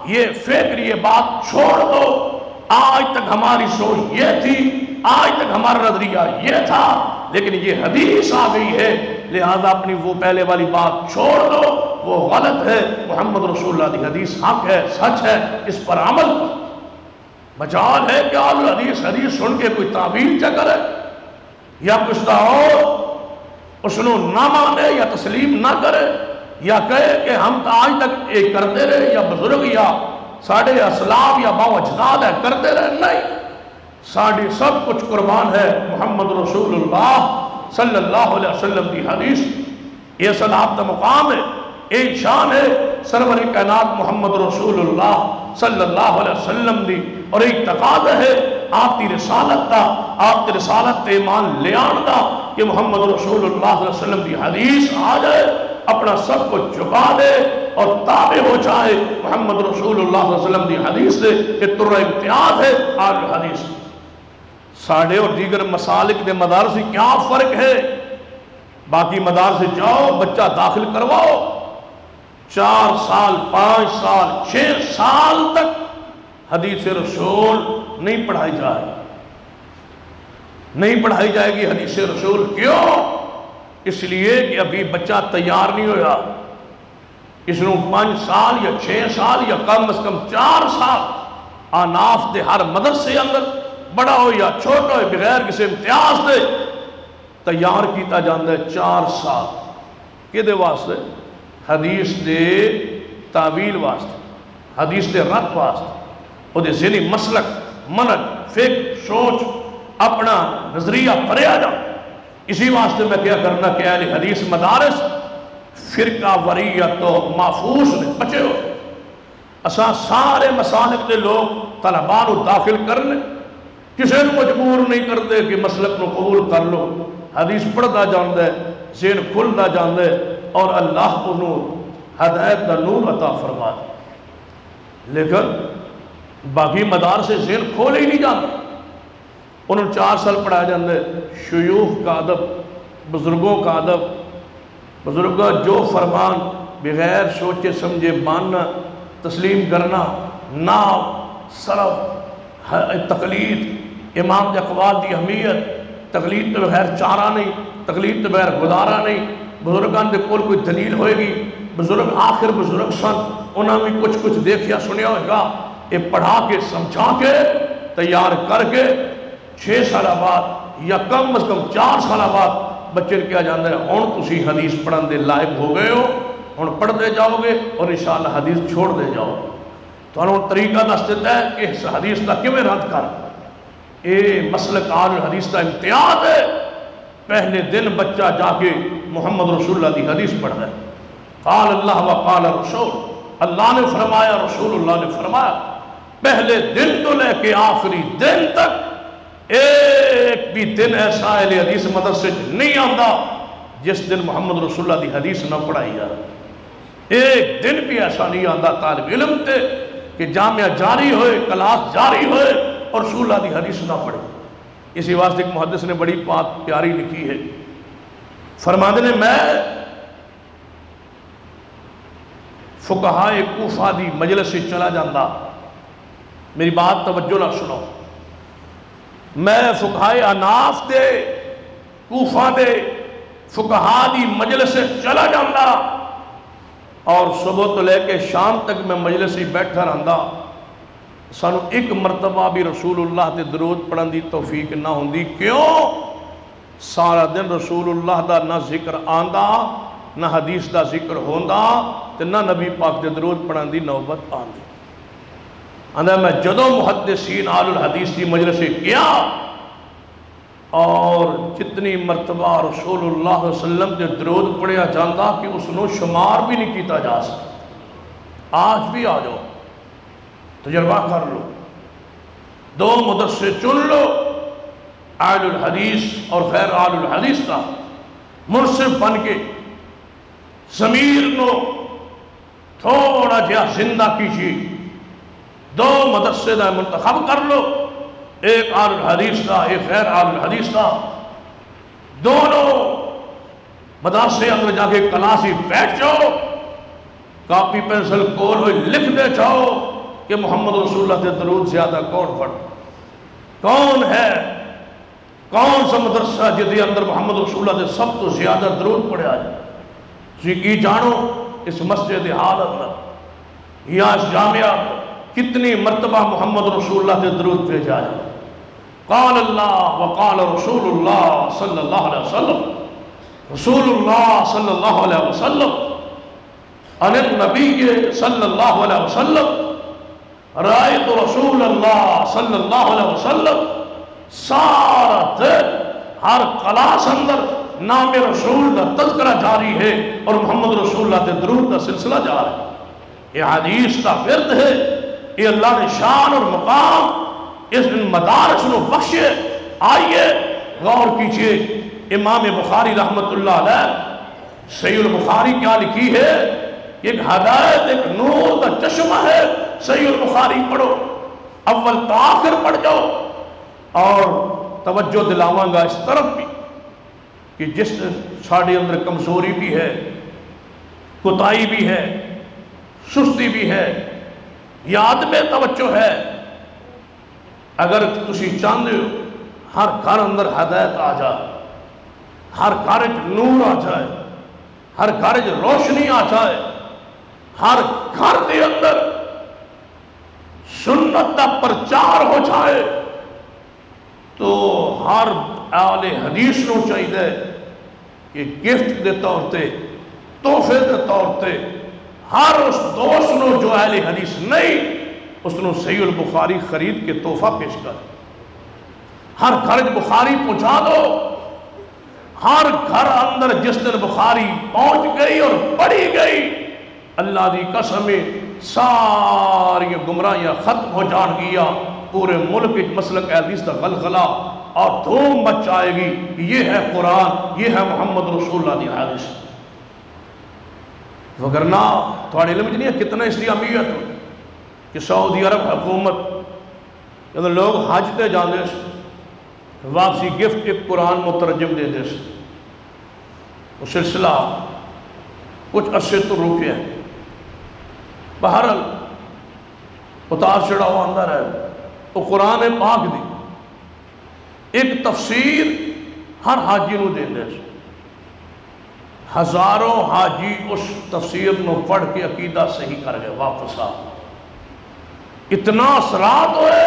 یہ فکر، یہ بات چھوڑ دو، آج تک ہماری سوچ یہ تھی، آج تک ہمارا نظریہ یہ تھا، لیکن یہ حدیث آ گئی ہے، لہذا اپنی وہ پہلے والی بات چھوڑ دو، وہ غلط ہے، محمد رسول اللہ کی حدیث حق ہے، سچ ہے، اس پر عمل کرو۔ مجال ہے کہ آل حدیث سن کے کوئی تعویل چکر ہے یا کچھ اور اس نو نہ مانے یا تسلیم نہ کرے یا کہے کہ ہم تو آج تک ایک کرتے رہے، یا بزرگ یا ساڑھے اسلاف یا باو اجداد ہے کرتے رہے، نہیں، ساڑھے سب کچھ قربان ہے محمد رسول اللہ صلی اللہ علیہ وسلم کی حدیث۔ یہ صلاحت مقام ہے، ایک شان ہے سرور کائنات محمد رسول اللہ صلی اللہ علیہ وسلم دی، اور ایک تقاضا ہے آپ کی رسالت دا، آپ کی رسالت تے ایمان لے آن دا کہ محمد رسول اللہ صلی اللہ علیہ وسلم کی حدیث آ جائے، اپنا سب کو جھکا دے اور تابع ہو جائے محمد رسول اللہ صلی اللہ علیہ وسلم کی حدیث دے۔ یہ تر امتیاز ہے آل حدیث۔ ساڑھے اور دیگر مسالک دے مدارس سے کیا فرق ہے؟ باقی مدارس سے جاؤ، بچہ داخل کرواؤ، 4 سال 5 سال 6 سال تک حدیث رسول نہیں پڑھائی جائے، نہیں پڑھائی جائے گی حدیث رسول۔ کیوں؟ اس لیے کہ ابھی بچہ تیار نہیں ہویا، اس نے 5 سال یا 6 سال یا کم از کم 4 سال آناف دے ہر مدرسے اندر بڑا ہو یا چھوٹا ہو بغیر کسی امتیاز دے تیار کیتا جاندہ ہے۔ 4 سال کہ دے واسطے؟ حدیث دے تعویل واسطے، حدیث دے رت واسطے وہ دے ذہنی مسلک منہج فکر سوچ اپنا نظریہ پریا جا. اسی واسطے میں کیا کرنا کہ اہل حدیث مدارس فرقہ وریت تو محفوظ نے بچے ہو. اساں سارے مسالک دے لوگ طلباء کو داخل کرنے کسی کو مجبور نہیں کرتے کہ مسلک کو قبول کر لو. حدیث پڑھتا جاندہ ہے ذہن کھلتا جاندہ ہے اور اللہ انہوں ہدایت دا نور عطا فرما دے. لیکن باقی مدارس سے ذہن کھول ہی نہیں جاتا. انہوں 4 سال پڑھایا جاندہ ہے شیوخ کا ادب بزرگوں کا ادب بزرگوں جو فرمان بغیر سوچے سمجھے ماننا تسلیم کرنا نام صرف تقلید امام کے اقوال دی اہمیت تقلید تو بغیر چارہ نہیں تقلید تو بغیر گزارا نہیں. بزرگان دے کول کوئی دلیل ہوئے گی. بزرگ آخر بزرگ سن انہوں نے کچھ دیکھیا سنیا ہوئے گا. یہ پڑھا کے سمجھا کے تیار کر کے 6 سال بعد یا کم از کم 4 سال بعد بچے کیا جاندہ ہے ہون تسی حدیث پڑھن دے لائق ہو گئے ہو ہون پڑھ دے جاؤ گے اور انشاءاللہ حدیث چھوڑ دے جاؤ. تو انہوں طریقہ دس دیتا ہے کہ اس حدیث کا کیوں رد کر. اے مسلک آل الحدیث کا امتیاز ہے. پہلے دن بچہ جا کے محمد رسول اللہ دی حدیث پڑھ ہے. قال اللہ و قال رسول اللہ نے فرمایا رسول اللہ نے فرمایا. پہلے دن تو لے کے آخری دن تک ایک بھی دن ایسا اہل حدیث مدرسے نہیں آندا جس دن محمد رسول اللہ دی حدیث نہ پڑھائی جائے. ایک دن بھی ایسا نہیں آندا طالب علم تے کہ جامعہ جاری ہوئے کلاس جاری ہوئے اور رسول اللہ دی حدیث نہ پڑھے. اسی واسطے ایک محدث نے بڑی بات پیاری لکھی ہے. فرماندے نے میں فقہائے کوفہ دی مجلس سے چلا جاندہ. میری بات توجہ نہ سنو. میں فقہائے اناف دے کوفہ دے فقہا دی مجلس سے چلا جاندہ اور صبح تو لے کے شام تک میں مجلس ہی بیٹھا رہندا. سانو ایک مرتبہ بھی رسول اللہ دے درود پڑھن دی توفیق نہ ہوندی. کیوں؟ سارا دن رسول اللہ دا نہ ذکر آندہ نہ حدیث دا ذکر ہوندہ تے نہ نبی پاک دے درود پڑھن دی نوبت آندی. آندہ میں جدو محدثین آل الحدیث دی مجلس سے کیا اور جتنی مرتبہ رسول اللہ علیہ وسلم دے درود پڑھیا جاندہ کہ اس نو شمار بھی نہیں کیتا جا سکتا. آج بھی آ جاؤ تجربہ کر لو. 2 مدرسے چن لو آل الحدیث اور غیر آل الحدیث کا منصف بن کے ضمیر نو تھوڑا جہا زندہ کیجیے. 2 مدرسے دا منتخب کر لو ایک آل الحدیث کا ایک غیر آل الحدیث کا. دونوں مدرسے اندر جا کے کلاسی بیٹھ جاؤ کاپی پینسل کول ہوئی لکھ دے جاؤ کہ محمد رسول اللہ سے درود زیادہ کون پڑھ کون ہے کون سا مدرسہ جدی اندر محمد رسول اللہ سے سب تو زیادہ درود پڑھے آ جائے. کی جانو اس مسجد حال اندر یا اس جامعہ کتنی مرتبہ محمد رسول اللہ سے درود بھیجا ہے. قال اللہ وقال رسول اللہ صلی اللہ علیہ وسلم رسول اللہ صلی اللہ علیہ وسلم عن النبی صلی اللہ علیہ وسلم رائت رسول اللہ صلی اللہ علیہ وسلم. سارا دن ہر کلاس اندر نام رسول دا تذکرہ جاری ہے اور محمد رسول اللہ کے درود دا سلسلہ جاری ہے. یہ حدیث کا ورد ہے. یہ اللہ نے شان اور مقام اس دن مدارس نو بخشے. آئیے غور کیجئے امام بخاری رحمت اللہ علیہ صحیح البخاری کیا لکھی ہے. ایک ہدایت ایک نور کا چشمہ ہے. صحیح البخاری پڑھو اول تا آخر پڑھ جاؤ اور توجہ دلاواں گا اس طرف بھی کہ جس ساڑھے اندر کمزوری بھی ہے کوتاہی بھی ہے سستی بھی ہے یاد میں توجہ ہے. اگر تسی چاہتے ہو ہر گھر اندر ہدایت آ جائے ہر گھر نور آ جائے ہر گھر روشنی آ جائے ہر گھر کے اندر سنت کا پرچار ہو جائے تو ہر اہل حدیث نو چاہیے کہ گفٹ دے طور تے تحفے دے طور تے ہر اس دوست نو جو اہل حدیث نہیں اس نو صحیح البخاری خرید کے تحفہ پیش کر، ہر گھر بخاری پہنچا دو، ہر گھر اندر جس دن بخاری پہنچ گئی اور پڑھی گئی اللہ دی قسم ساری گمراہیاں ختم ہو جان گیا، پورے ملک مسلک حدیث کا غلغلہ اور دھوم مچ آئے گی کہ یہ ہے قرآن، یہ ہے محمد رسول اللہ دی حدیث۔ وگرنہ تھوڑے علم نہیں ہے کتنا اس کی اہمیت ہو کہ سعودی عرب حکومت جب لوگ حج تے جاندے سے واپسی گفٹ ایک قرآن مترجم دے دے سے، وہ سلسلہ کچھ عرصے تو رکے ہیں، بہرحال اتار چڑھا ہوا اندر ہے، وہ قرآن پاک دی ایک تفسیر ہر حاجی نو دے دے سے، ہزاروں حاجی اس تفسیر نو پڑھ کے عقیدہ صحیح کر گئے واپس آ، اتنا اثرات ہوئے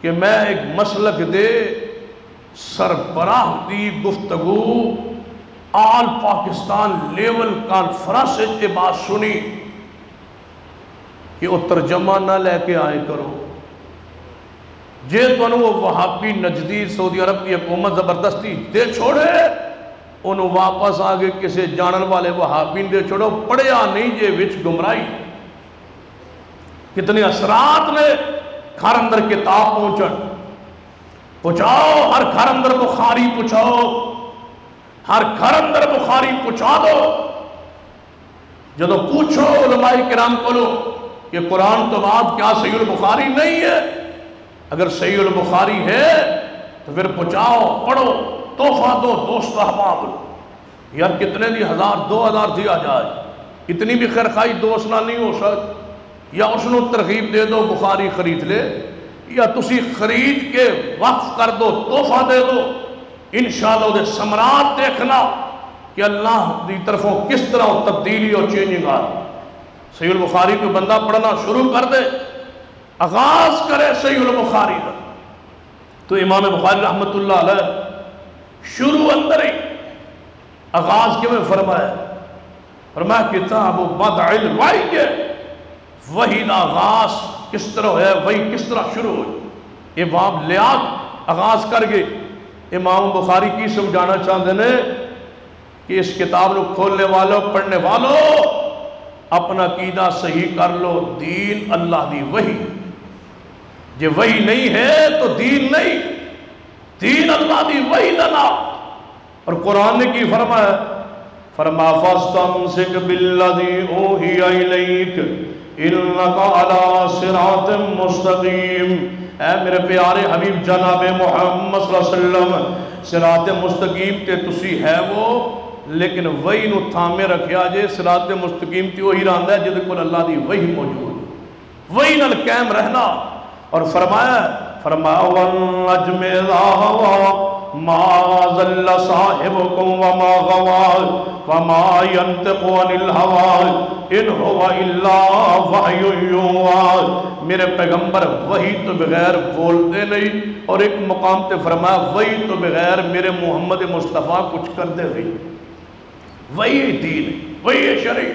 کہ میں ایک مسلک دے سربراہ دی گفتگو آل پاکستان لیول کانفرنس کے بات سنی کہ وہ ترجمہ نہ لے کے آئے کرو، جے تو انہوں وہ وہابی نجدی سعودی عرب کی حکومت زبردستی دے چھوڑے، انہوں واپس آگے کسے جانن والے وہابین دے چھوڑو، پڑھیا نہیں جے وچ گمرائی۔ کتنے اثرات نے گھر اندر کتاب پہنچاؤ، ہر گھر اندر بخاری پہنچاؤ، ہر گھر اندر بخاری پہنچا دو۔ جدو پوچھو علماء کرام کو لو کہ قرآن تو بعد کیا صحیح البخاری نہیں ہے؟ اگر صحیح البخاری ہے تو پھر پہنچاؤ، پڑھو، تحفہ دو دوست احباب۔ یار کتنے دی 1000 2000 دیا جائے، اتنی بھی خیرخائی دوست نہ نہیں ہو سکتی، یا اس نو ترغیب دے دو بخاری خرید لے، یا تسی خرید کے وقف کر دو، تحفہ دے دو، انشاءاللہ دے ثمرات دیکھنا کہ اللہ دی طرفوں کس طرح تبدیلی اور چینجنگ آ۔ صحیح البخاری کو بندہ پڑھنا شروع کر دے، آغاز کرے صحیح البخاری دا، تو امام بخاری رحمت اللہ علیہ شروع اندر ہی آغاز کے میں فرمایا کتاب بدع الوحی ہے، وحی دا آغاز کس طرح ہے، وحی کس طرح شروع ہوئی، امام لیات آغاز کر گئے۔ امام بخاری کی سمجھانا چاہتے ہیں کہ اس کتاب کو کھولنے والوں پڑھنے والوں اپنا عقیدہ صحیح کر لو، دین اللہ دی وحی، جے وحی نہیں ہے تو دین نہیں، دین اللہ دی وحی دنا۔ اور قرآن نے کی فرمایا فَاسْتَمْسِكْ بِالَّذِي أُوحِيَ إِلَيْكَ إِنَّكَ عَلَىٰ صِرَاطٍ مُسْتَقِيمٍ۔ اے میرے پیارے حبیب جناب محمد صلی اللہ علیہ وسلم، صراط مستقیم تے تسی ہے وہ، لیکن وہی نو تھامے رکھیا جے، صراط مستقیم تے وہی رہندا ہے جدے کول اللہ دی وہی موجود، وہی نال قائم رہنا۔ اور فرمایا وَالنَّجْمِ إِذَا هَوَىٰ مَا ضَلَّ صَاحِبُكُمْ وَمَا غَوَىٰ وَمَا يَنطِقُ عَنِ الْهَوَىٰ إِنْ هُوَ إِلَّا وَحْيٌ يُوحَىٰ۔ میرے پیغمبر وہی تو بغیر بولتے نہیں، اور ایک مقام تے فرمایا وہی تو بغیر میرے محمد مصطفیٰ کچھ کر دے ہوئی، وہی دین، وہی شریع۔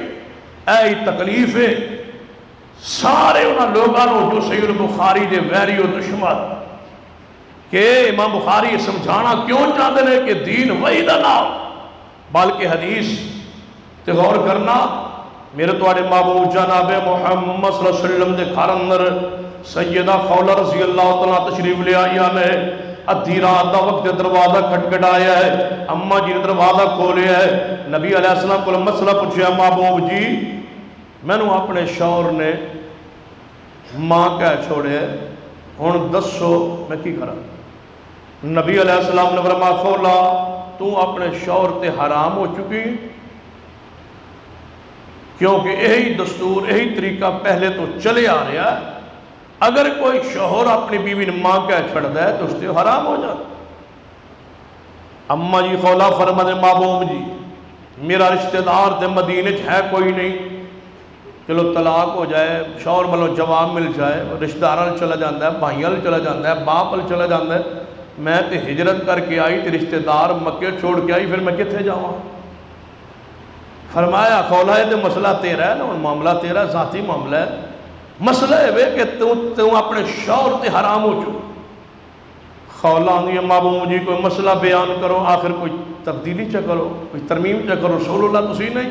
اے تکلیف ہے سارے انہاں لوگوں جو صحیح البخاری دے ویری و دشمن کہ امام بخاری سمجھانا کیوں چاہتے ہیں کہ دین وہی دا نام، بلکہ حدیث تے غور کرنا۔ میرے توڑے محبوب جناب محمد صلی اللہ علیہ وسلم دے گھر اندر سیدہ خولہ رضی اللہ تعالیٰ تشریف لے آیا نے، ادھی رات دا وقت دروازہ کھٹکھٹایا ہے، اماں جی نے دروازہ کھولیا ہے، نبی علیہ السلام کو مسئلہ پوچھا، محبوب جی میں نے اپنے شوہر نے ماں کہہ چھوڑے ہن دسو میں کی کرا؟ نبی علیہ السلام نے فرمایا خولہ تو اپنے شوہر تے حرام ہو چکی، کیونکہ یہی دستور یہی طریقہ پہلے تو چلے آ رہا ہے، اگر کوئی شوہر اپنی بیوی نے ماں کہہ چھڑ دے تو اس سے حرام ہو جاتا۔ اماں جی خولہ فرماتے محبوب جی میرا رشتہ دار تے مدینے ہے کوئی نہیں، چلو طلاق ہو جائے، شوہر ملو جواب مل جائے، رشتہ داران چلا جاندہ ہے، بھائیال چلا جاندہ ہے، باپل چلا جاندہ ہے، میں تے ہجرت کر کے آئی تے رشتہ دار مکے چھوڑ کے آئی، پھر میں کتھے جاؤں؟ فرمایا خولا ہے تو مسئلہ تیرا ہے نا، معاملہ تیرا ذاتی معاملہ ہے، مسئلہ ہے کہ تو اپنے شوہر تے حرام ہو چکا۔ خولا آنگی مابو مجھے کوئی مسئلہ بیان کرو، آخر کوئی تبدیلی چا کرو، کوئی ترمیم چا کرو، رسول اللہ تسی نہیں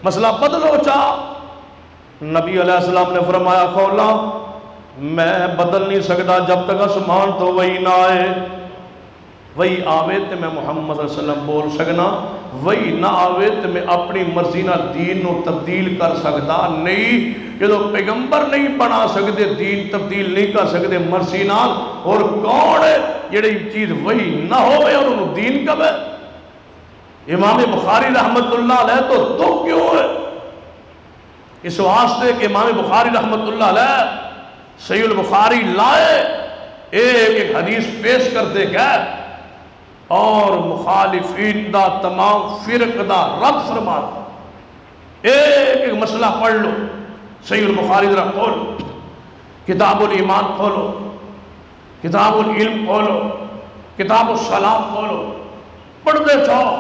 مسئلہ بدلو چاہ۔ نبی علیہ السلام نے فرمایا خولا میں بدل نہیں سکتا جب تک آسمان تو وہی نہ آئے، وہی آوے تے میں محمد صلی اللہ علیہ وسلم بول سکنا، وہی نہ آوے تے میں اپنی مرضی نہ دین نو تبدیل کر سکتا نہیں۔ جدو پیغمبر نہیں بنا سکتے دین تبدیل نہیں کر سکتے مرضی نال، اور کون ہے جڑی چیز وہی نہ ہوئے اور انہوں دین کب ہے؟ امام بخاری رحمت اللہ علیہ تو کیوں ہے؟ اس واسطے کہ امام بخاری رحمت اللہ علیہ صحیح البخاری لائے، ایک حدیث پیش کرتے گئے اور مخالفین دا تمام فرق دا رد فرما، ایک مسئلہ پڑھ لو، صحیح البخاری ذرا کھولو، کتاب الایمان کھولو، کتاب العلم کھولو، کتاب الصلاۃ کھولو، پڑھتے جاؤ۔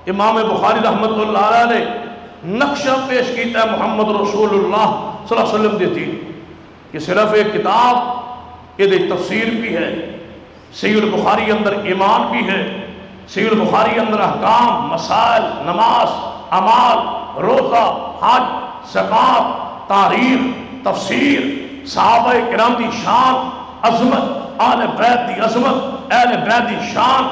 امام بخاری رحمت اللہ علیہ نے نقشہ پیش کیتا ہے محمد رسول اللہ صلی اللہ علیہ وسلم دے دین کہ صرف ایک کتاب یہ تفسیر بھی ہے، صحیح البخاری اندر ایمان بھی ہے، صحیح البخاری اندر احکام، مسائل، نماز، اعمال، روزہ، حج، زکوٰۃ، تاریخ، تفسیر، صحابہ کرام دی شان، عظمت، اہل بیت دی عظمت، اہل بیت دی شان،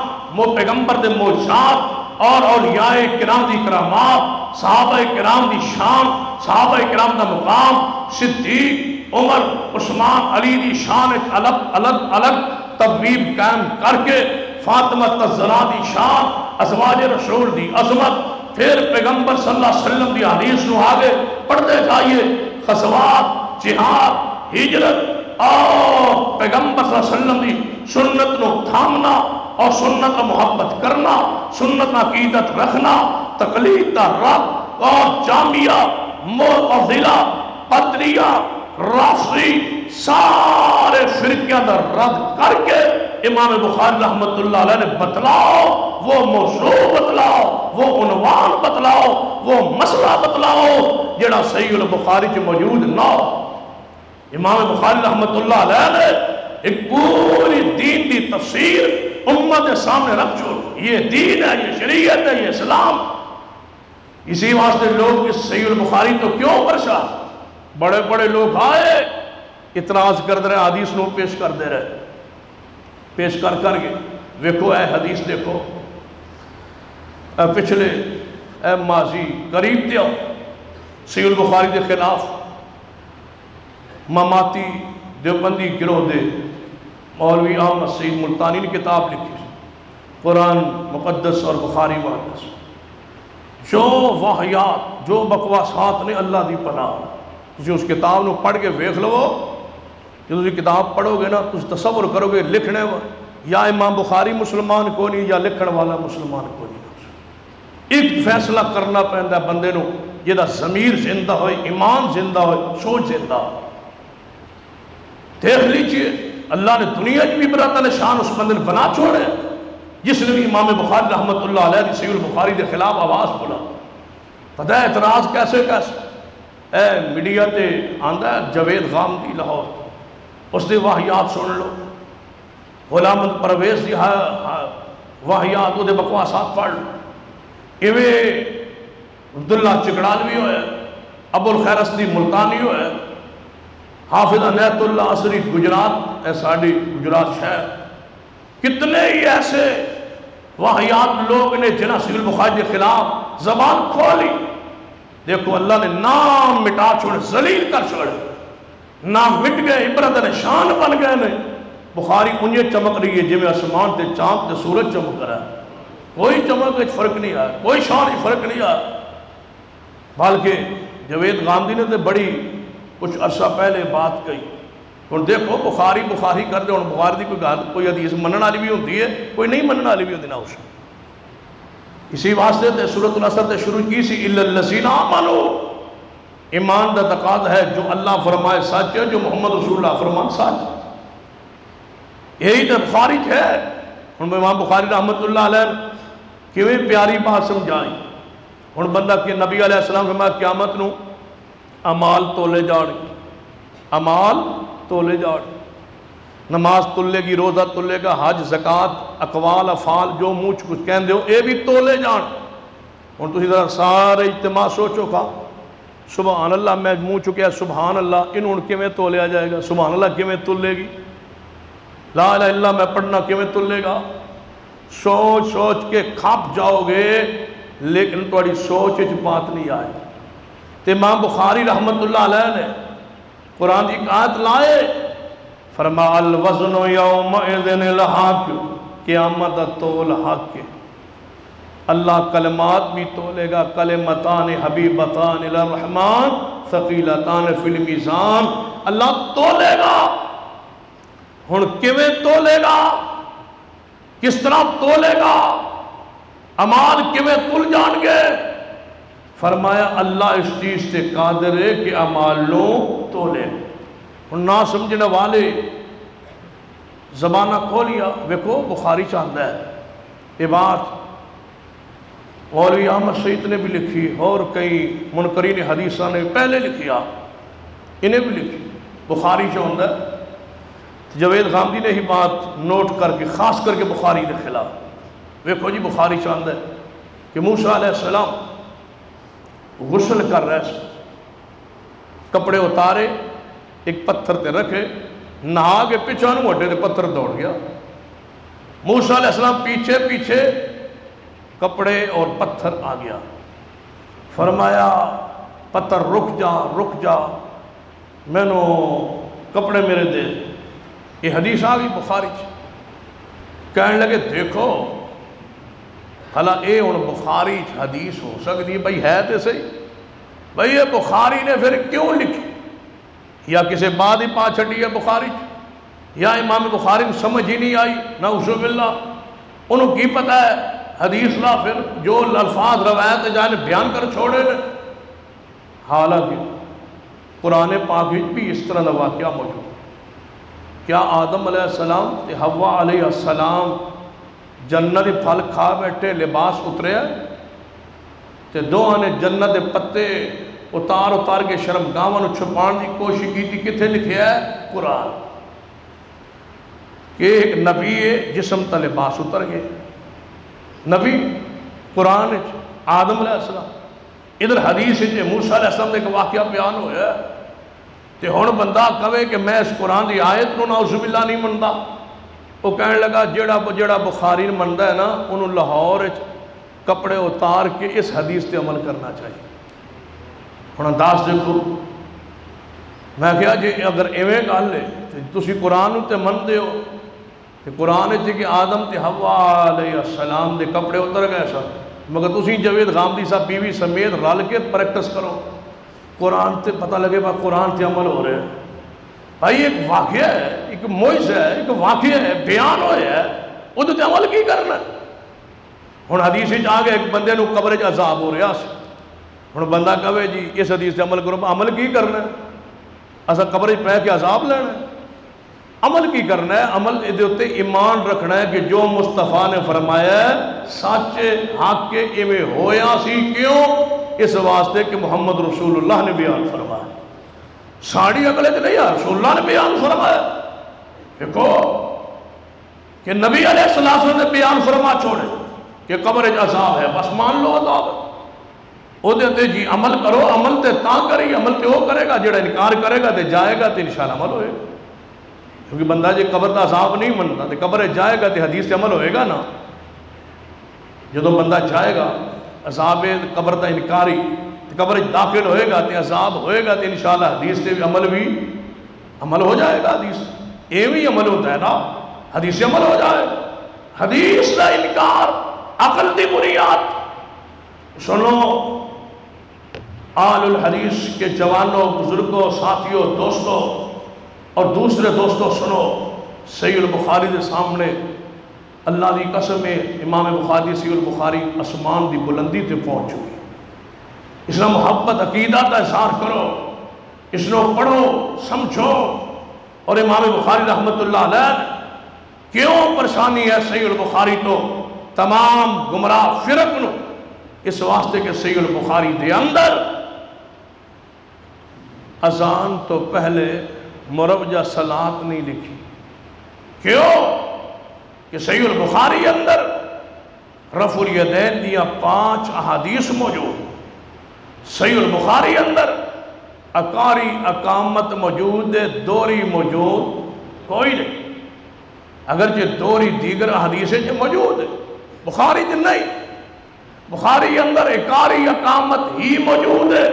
پیغمبر دے معجزات اور اولیاء کرام دی کرامات، صحابہ کرام دی شان، صحابہ کرام دا مقام، صدیق، عمر، عثمان، علی دی شان الگ الگ الگ تبویب قائم کر کے، فاطمہ الزہرا دی شان، ازواج رسول دی عظمت، پھر پیغمبر صلی اللہ علیہ وسلم دی حدیث نو آگے پڑھتے جائیے، غزوات، جہاد، ہجرت اور پیغمبر صلی اللہ علیہ وسلم دی سنت نو تھامنا اور سنت محبت کرنا، سنت عقیدت رکھنا، تقلید دا رد اور جامعہ، معتزلہ، قدریہ، رافضی، سارے فرقیاں دا رد کر کے امام بخاری رحمت اللہ علیہ نے بتلاؤ، وہ موضوع بتلاؤ، وہ عنوان بتلاؤ، وہ مسئلہ بتلاؤ جڑا صحیح البخاری جو موجود نہ ہو۔ امام بخاری رحمت اللہ علیہ نے ایک پوری دین دی تفسیر امت کے سامنے رکھ چھوڑ، یہ دین ہے، یہ شریعت ہے، یہ اسلام۔ اسی واسطے لوگ اس صحیح البخاری تو کیوں پریشان؟ بڑے بڑے لوگ آئے اعتراض کر دے رہے، حدیث نو پیش کر دے رہے، پیش کر کے ویکھو اے حدیث دیکھو، اے پچھلے اے ماضی قریب دیو صحیح البخاری دے خلاف ماماتی دیوبندی گروہ دے مولوی احمد سعید ملتانی نے کتاب لکھی، قرآن مقدس اور بخاری مقدس، جو واحیات جو بکواسات نے اللہ دی پناہ، تسی اس کتاب نو پڑھ کے ویکھ لو، جب تسی کتاب پڑھو گے نا تسی تصور کرو گے لکھنے یا امام بخاری مسلمان کو نہیں یا لکھن والا مسلمان کو نہیں۔ ایک فیصلہ کرنا پہندا ہے بندے نو جہاں ضمیر زندہ ہوئے، ایمان زندہ ہوئے، سوچ زندہ ہوئے۔ دیکھ لیجئے اللہ نے دنیا کی بھی براتہ شان اس بندے نے بنا چھوڑے، جس نے بھی امام بخاری رحمت اللہ علیہ دی صحیح البخاری دے خلاف آواز بولا۔ پتہ ہے اعتراض کیسے اے میڈیا تے آندہ ہے جاوید غامدی لاہور، اس دی واحیات سن لو، غلام پرویز دی واحیات وہ دے بکواسات پڑھ لو، ایویں عبداللہ چکڑالوی ہوئے، ابو الخیر اسدی ملتانی ہوئے، حافظ عنایت اللہ عصری گجرات، اے ساڑی گجرات شہر، کتنے ہی ایسے واحیات لوگ نے جنہاں صحیح البخاری کے خلاف زبان کھولی۔ دیکھو اللہ نے نام مٹا چھوڑے، ذلیل کر چھوڑے، نام مٹ گئے، عبرت نشان بن گئے نے۔ بخاری انہیں چمک رہی ہے جویں آسمان تے چاند تے سورج چمک رہا ہے، کوئی چمک وچ فرق نہیں آیا، کوئی شان ہی فرق نہیں آیا۔ بلکہ جاوید غامدی نے تو بڑی کچھ عرصہ پہلے بات کہی، ہن دیکھو بخاری بخاری کر دے، ہن بخاری دی کوئی حدیث منن والی بھی ہوندی ہے، کوئی نہیں منن والی بھی ہوندی نہ اس۔ اسی واسطے تے سورۃ العصر تے شروع کی سی الا الذین آمنوا، ایمان دا تقاضا ہے جو اللہ فرمائے سچ ہے، جو محمد رسول اللہ فرمائے سچ، یہی تو بخاری ہے۔ ہن امام بخاری رحمت اللہ علیہ کیویں پیاری بات سمجھائی، ہن بندہ کہ نبی علیہ السلام فرمایا قیامت نو امال تولے جان گے، امال تولے جان گے، نماز تلے گی، روزہ تلے گا، حج زکات اقوال افعال جو منہ کچھ کہن دیو اے بھی تولے جان۔ ہن تسی ذرا سارے اجتماع سوچو کھا، سبحان اللہ میں منہ چکیا سبحان اللہ، انہوں کیویں تولیا جائے گا؟ سبحان اللہ کیویں تلے گی؟ لا الہ الا اللہ میں پڑھنا کیویں تلے گا؟ سوچ سوچ کے کھپ جاؤ گے، لیکن تھوڑی سوچ وچ بات نہیں آئے۔ تو امام بخاری رحمت اللہ علیہ نے قرآن کی آیت لائے، فرما الوزن یومئذ الحق، قیامت تول حق، اللہ کلمات بھی تولے گا، کلمتان حبیبتان الی الرحمن ثقیلتان فی المیزان، اللہ تولے گا۔ ہن کیویں تولے گا؟ کس طرح تولے گا؟ امال کیویں تل جان گے؟ فرمایا اللہ اس چیز سے قادر ہے کہ امال لو تولے۔ ہن نہ سمجھنے والے زبانہ کھولیا، ویکھو بخاری چاہتا ہے یہ بات مولوی احمد سعید نے بھی لکھی اور کئی منکرین حدیثہ نے پہلے لکھیا، انہیں بھی لکھی، بخاری چاہتا ہے۔ جوید غامدی نے ہی بات نوٹ کر کے خاص کر کے بخاری کے خلاف، ویکھو جی بخاری چاہتا ہے کہ موسیٰ علیہ السلام غسل کر رہے سے کپڑے اتارے، ایک پتھر تے رکھے، نہا کے پیچھے موٹے تے پتھر دوڑ گیا۔ موسیٰ علیہ السلام پیچھے پیچھے، کپڑے اور پتھر آ گیا۔ فرمایا پتھر رک جا، میں نو کپڑے میرے دے۔ یہ حدیث آ گئی بخاری کہنے لگے دیکھو حالا اے ان بخاری حدیث ہو سکتی بھئی ہے تے صحیح، بھئی یہ بخاری نے پھر کیوں لکھی؟ یا کسی بعد ہی پا چھٹی ہے بخاری، یا امام بخاری نے سمجھ ہی نہیں آئی، نعوذ باللہ، انہوں کی پتہ ہے حدیث لا پھر جو الفاظ روایت جانے بیان کر چھوڑے نے۔ حالانکہ قرآن پاک بھی اس طرح کا واقعہ موجود۔ کیا آدم علیہ السلام تے حوا علیہ السلام جنت پھل کھا بیٹھے لباس اترے تے دوہاں نے جنت پتے اتار کے شرمگاہاں نو چھپان دی کوشش کی تھی؟ کتھے لکھے ہے؟ قرآن کہ ایک نبی جسم تا لباس اتر گئے، نبی قرآن آدم علیہ السلام، ادھر حدیث موسیٰ علیہ السلام نے ایک واقعہ بیان ہویا ہے۔ تے ہن بندہ کہے کہ میں اس قرآن دی آیت نو نعوذ باللہ نہیں مندا، وہ کہنے لگا جیڑا بخاری مندا ہے نا انہوں لاہور کپڑے اتار کے اس حدیث تے عمل کرنا چاہیے۔ ہن انداز دیکھو، میں کہا جی اگر ایویں گل ہے تے تسی قرآن تے مندے ہو تے قرآن تے کہ آدم تے حوا علیہ السلام دے کپڑے اتر گئے سن، مگر تسی جوید غامدی صاحب بیوی سمیت رل کے پریکٹس کرو، قرآن تے پتہ لگے با قرآن تے عمل ہو رہے ہیں۔ بھائی ایک واقعہ ہے، ایک معجزہ ہے، ایک واقعہ ہے، بیان ہوئے ہے، وہ تو عمل کی کرنا ہے۔ ہن حدیث وچ آ گیا ایک بندے نو قبر وچ عذاب ہو رہا سی، ہن بندہ کہے جی اس حدیث تے عمل کرو، عمل کی کرنا ہے؟ اسا قبر وچ پے کے عذاب لینا ہے؟ عمل کی کرنا ہے؟ عمل دے اوتے ایمان رکھنا ہے کہ جو مصطفیٰ نے فرمایا ہے سچ حق کے ایویں ہویا سی، کیوں؟ اس واسطے کہ محمد رسول اللہ نے بیان فرمایا، ساڑی اگلے تے نہیں ہے، رسول اللہ نے بیان فرمایا۔ دیکھو کہ نبی علیہ السلام نے بیان فرما چھوڑے کہ قبر عذاب ہے، بس مان لو عذاب ہے، وہ دیتے جی عمل کرو، عمل تے تاں کرے، عمل تے وہ کرے گا جڑا انکار کرے گا تے جائے گا تے انشاءاللہ عمل ہوئے گا، کیونکہ بندہ جی قبر دا عذاب نہیں منتا تے قبر جائے گا تے حدیث تے عمل ہوئے گا نا۔ جدو بندہ جائے گا عذاب قبر دا انکاری تے قبر داخل ہوئے گا تے عذاب ہوئے گا تے انشاءاللہ حدیث تے بھی عمل ہو جائے گا، حدیث ایویں عمل ہوتا ہے نا، حدیث سے عمل ہو جائے گا۔ حدیث دا انکار عقل دی بنیاد۔ سنو آل الحدیث کے جوانوں، بزرگوں، ساتھیوں، دوستوں اور دوسرے دوستوں، سنو صحیح البخاری دے سامنے اللہ دی قسم ہے امام بخاری صحیح البخاری اسمان دی بلندی تے پہنچ چکی، اس نے محبت عقیدہ کا اظہار کرو، اس نے پڑھو سمجھو۔ اور امام بخاری رحمت اللہ علیہ کیوں پریشانی ہے صحیح البخاری تو تمام گمراہ فرق نو اس واسطے کہ صحیح البخاری دے اندر اذان تو پہلے مروجہ صلاۃ نہیں لکھی. کیوں؟ کہ صحیح البخاری اندر رفع الیدین دیا 5 احادیث موجود. صحیح البخاری اندر اقاری اقامت موجود ہے، دوری موجود کوئی نہیں. اگرچہ دوری دیگر احادیثیں جو موجود ہے، بخاری جو نہیں. بخاری اندر اقاری اقامت ہی موجود ہے.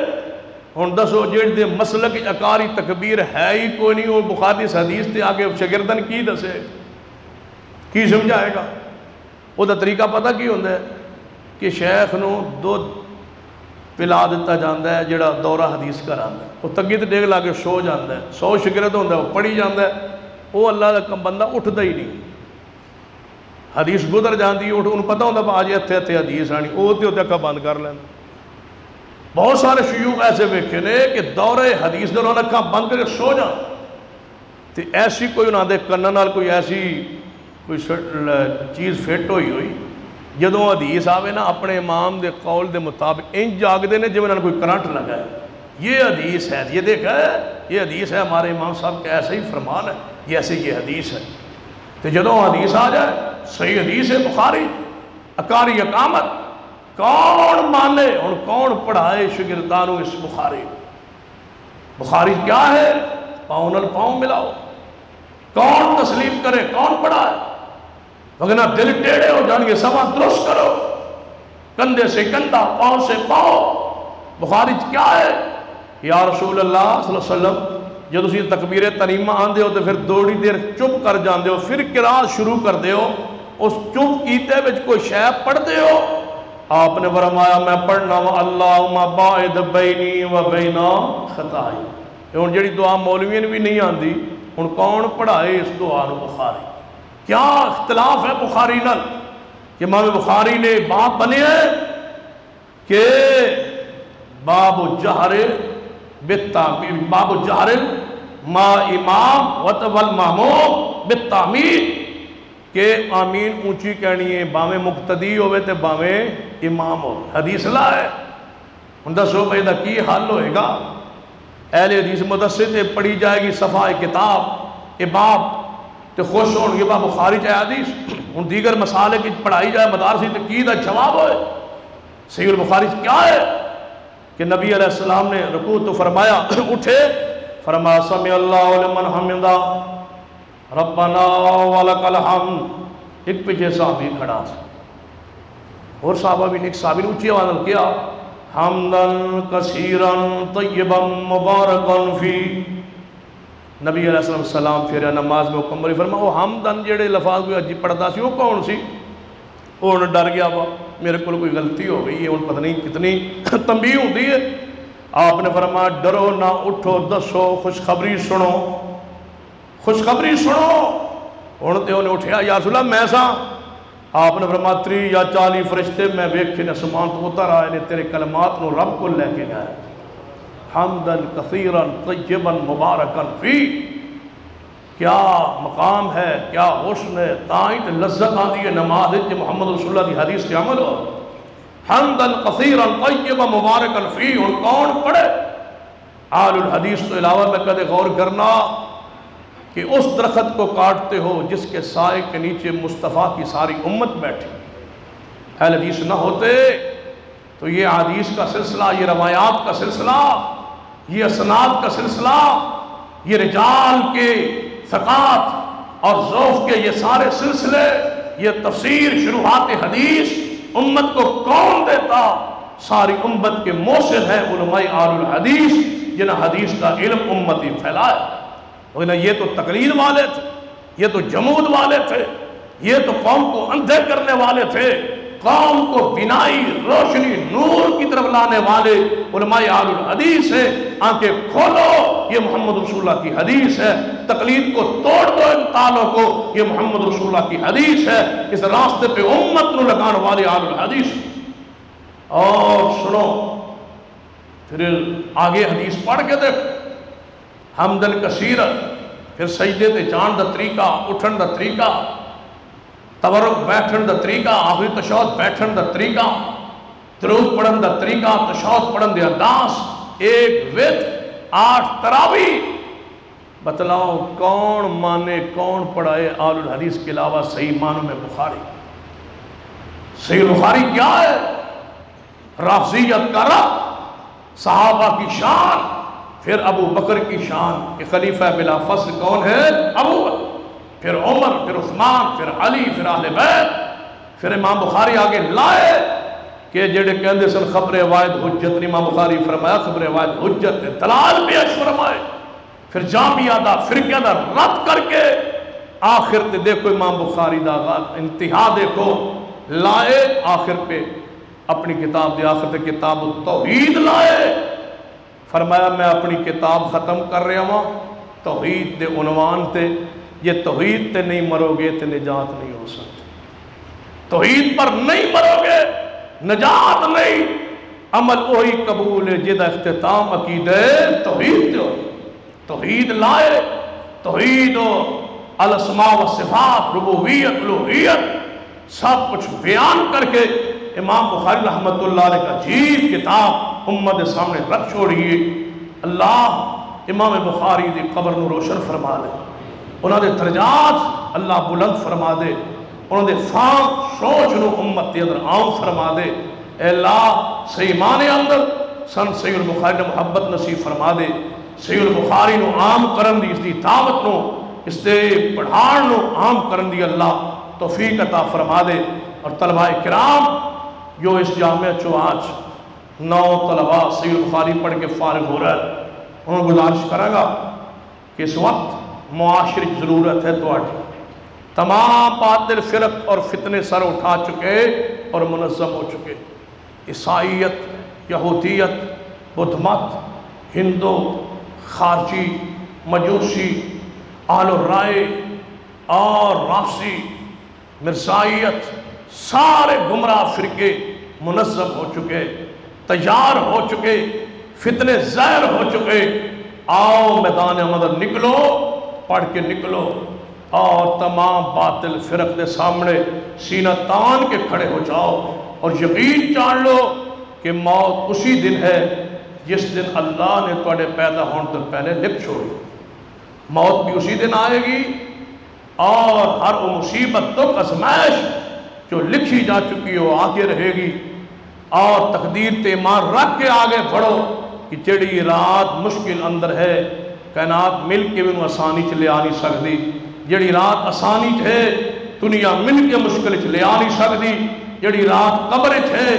ہن دسو جیڑ دے مسلک اقاری تکبیر ہے ہی کوئی نہیں، وہ بخاری اس حدیث تے آگے شاگردن کی دسے کی سمجھائے گا؟ وہ دا طریقہ پتہ کی ہوندہ ہے کہ شیخ نو دودھ پلا دیتا جاندہ ہے جڑا دورہ حدیث کر آندہ ہے. وہ تگی تے ڈیگ لا کے سو جاندہ ہے، 100 شاگرد ہوندہ ہے، وہ پڑھی جاندہ ہے. وہ اللہ دا کم بندہ اٹھتا ہی نہیں. حدیث گزر جاندی ہے، انہوں پتہ ہوندہ ہے آج اتھے اتھے حدیث آنی، وہ تے ہوتے اکھا بند کر لینا. بہت سارے شیوخ ایسے ویکھے نے کہ دورہ حدیث دے انہوں نے اکھا بند کر کے سو جان. تے ایسی کوئی انہوں دے کنن نال کوئی ایسی کوئی چیز فٹ ہوئی جدوں حدیث آوے نا اپنے امام دے قول دے مطابق انج جاگ دے نے جو انہوں نے کوئی کرنٹ لگا ہے. یہ حدیث ہے، یہ دیکھا ہے، یہ حدیث ہے ہمارے امام صاحب کا ایسا ہی فرمان ہے، یہ ایسے یہ حدیث ہے. تو جدوں حدیث آ جائے صحیح حدیث ہے بخاری اقاری اقامت کون مانے اور کون پڑھائے شاگردانوں اس بخاری. بخاری کیا ہے؟ پاؤں نال پاؤں ملاؤ. کون تسلیم کرے؟ کون پڑھائے؟ وگرنہ دل ٹیڑے ہو جان گے. سما درست کرو، کندھے سے کندھا، پاؤں سے پاؤں. بخاری کیا ہے؟ یا رسول اللہ صلی اللہ علیہ وسلم جب تسی تکبیر تحریمہ آندے ہو تو پھر دوڑی دیر چپ کر جاندے ہو، پھر قرات شروع کر دے ہو، اس چپ کیتے وچ کوئی شے پڑھ دے ہو. آپ نے فرمایا میں پڑھنا وا اللہم باعد بینی و بین خطائی. ہن جڑی دعا مولویوں بھی نہیں آندی، ہن کون پڑھائے اس دعا نو؟ بخاری. کیا اختلاف ہے بخاری نال کہ امام بخاری نے باب بنے ہیں کہ باب الجہر بالتعمیر، باب الجہر ما امام والماموم بالتعمیر، کہ آمین اونچی کہنی ہے باویں مقتدی ہوئے تے باویں امام ہو. حدیث لا ہے. ہن دسو بھائی دا کی حل ہوئے گا؟ اہل حدیث مدرسے تے پڑھی جائے گی صفحہ کتاب باب تے خوش ہون گے باب بخاری چاہے حدیث. ہن دیگر مسائل کی پڑھائی جائے مدارسی تے کی دا جواب ہوئے. صحیح البخاری کیا ہے کہ نبی علیہ السلام نے رکوع تو فرمایا، اٹھے فرمایا سمع اللہ لمن حمدہ ربنا ولک الحمد. ایک پیچھے صحابی کھڑا تھا اور صحابہ بھی ایک صحابی نے اونچی آواز میں کیا حمدن کثیرا طیبا مبارکا فی. نبی علیہ السلام پھر نماز میں مکمل فرمایا وہ حمدن جڑے لفظ کوئی عجیب پڑھتا سی وہ کون سی؟ وہ ڈر گیا وا میرے کو کوئی غلطی ہو گئی ہے، ان پتہ نہیں کتنی تنبیہ ہوتی ہے. آپ نے فرمایا ڈرو نہ، اٹھو دسو خوشخبری سنو، خوشخبری سنو. ہن تے انہیں اٹھیا یا رسول اللہ میں سا. آپ نے فرمایا 30 یا 40 فرشتے میں ویکھے نے اسمان تو اتر آئے نے تیرے کلمات نو رب کو لے کے گئے. حمدن کثیرا طیبا مبارکا فی. کیا مقام ہے، کیا حسن ہے، تائیں لذت آتی ہے نماز کہ محمد رسول اللہ کی حدیث کے عمل ہو. حمدن کثیرا طیبا مبارکا فی. اور کون پڑھے؟ اہل الحدیث تو علاوہ میں کدے غور کرنا کہ اس درخت کو کاٹتے ہو جس کے سائے کے نیچے مصطفیٰ کی ساری امت بیٹھی. اہل حدیث نہ ہوتے تو یہ حدیث کا سلسلہ، یہ روایات کا سلسلہ، یہ اسناد کا سلسلہ، یہ رجال کے ثقات اور ذوق کے یہ سارے سلسلے، یہ تفسیر شروحات حدیث امت کو کون دیتا؟ ساری امت کے موثر ہیں علماء اہل الحدیث جنہیں حدیث کا علم امتی پھیلائے. یہ تو تقلید والے تھے، یہ تو جمود والے تھے، یہ تو قوم کو اندھے کرنے والے تھے، قوم کو بینائی روشنی نور کی طرف لانے والے علماء اہل الحدیث ہیں. آنکھیں کھولو، یہ محمد رسول اللہ کی حدیث ہے. تقلید کو توڑ دو ان تالوں کو، یہ محمد رسول اللہ کی حدیث ہے. اس راستے پہ امت نو لگان والے اہل الحدیث. اور سنو پھر آگے حدیث پڑھ کے دیکھ حمدن کثیرا، پھر سجدے تے جان دا طریقہ، اٹھن دا طریقہ، تورک بیٹھن دا طریقہ، آخری تشہد بیٹھن دا طریقہ. درود پڑھن دا طریقہ، تشہد پڑھن دے انداز، ایک وتر 8 تراوی، بتلاؤ کون مانے کون پڑھائے آل الحدیث کے علاوہ صحیح معنوں میں بخاری؟ صحیح بخاری کیا ہے؟ رافضیت کا رب، صحابہ کی شان، پھر ابو بکر کی شان کہ خلیفہ بلا فصل کون ہے؟ ابو بکر، پھر عمر، پھر عثمان، پھر علی، پھر اہل بیت، پھر امام بخاری آگے لائے کہ جڑے کہندے سن خبر واحد حجت نے، امام بخاری فرمایا خبر واحد حجت نے دلال پیش فرمائے، پھر جامعہ دا فرقہ دا رد کر کے آخر تے دیکھو امام بخاری دا انتہا دیکھو، لائے آخر پہ اپنی کتاب دے آخر تے کتاب التوحید لائے، فرمایا میں اپنی کتاب ختم کر رہا ہوں توحید دے عنوان تے، یہ توحید تے نہیں مرو گے تے نجات نہیں ہو سکتی، توحید پر نہیں مرو گے نجات نہیں، عمل وہی قبول ہے جدہ اختتام عقیدہ توحید دے، توحید لائے، توحید و الاسماء و صفات، ربوبیت، الوہیت، سب کچھ بیان کر کے امام بخاری رحمت اللہ علیہ کا عجیب کتاب امت سامنے رکھ چھوڑیے۔ اللہ امام بخاری دی قبر نو روشن فرما دے، انہوں نے درجات اللہ بلند فرما دے، انہوں نے فام سوچ نو امت دے اندر عام فرما دے، اے اللہ صحیح معنی اندر سن صحیح البخاری نے محبت نصیب فرما دے، صحیح البخاری نو عام کرن دی، اس دی دعوت نو، اس دے پڑھان نو عام کرن دی اللہ توفیق عطا فرما دے۔ اور طلباء کرام جو اس جامعہ چو آج 9 طلباء صحیح البخاری پڑھ کے فارغ ہو رہا ہے، انہوں نے گزارش کرے گا کہ اس وقت معاشری ضرورت ہے تو تمام باطل فرق اور فتنے سر اٹھا چکے اور منظم ہو چکے، عیسائیت، یہودیت، بدھ مت، ہندو، خارجی، مجوسی، اہل الرائے اور رافضی، مرزائیت، سارے گمراہ فرقے منظم ہو چکے، تیار ہو چکے، فتنے زہر ہو چکے۔ آؤ میدان مدد نکلو، پڑھ کے نکلو اور تمام باطل فرق دے سامنے سینہ تان کے کھڑے ہو جاؤ اور یقین جان لو کہ موت اسی دن ہے جس دن اللہ نے تواڈے پیدا ہونے تو پہلے لکھ چھوڑی، موت بھی اسی دن آئے گی، اور ہر وہ مصیبت دکھ ازمائش جو لکھی جا چکی ہو آگے رہے گی، اور تقدیر تے ایمان رکھ کے آگے بڑھو کہ جڑی رات مشکل اندر ہے کائنات مل کے بھی آسانی چ لے آ نہیں سکتی، جڑی رات آسانی ہے دنیا مل کے مشکل چ لے آ نہیں سکتی، جڑی رات قبر ہے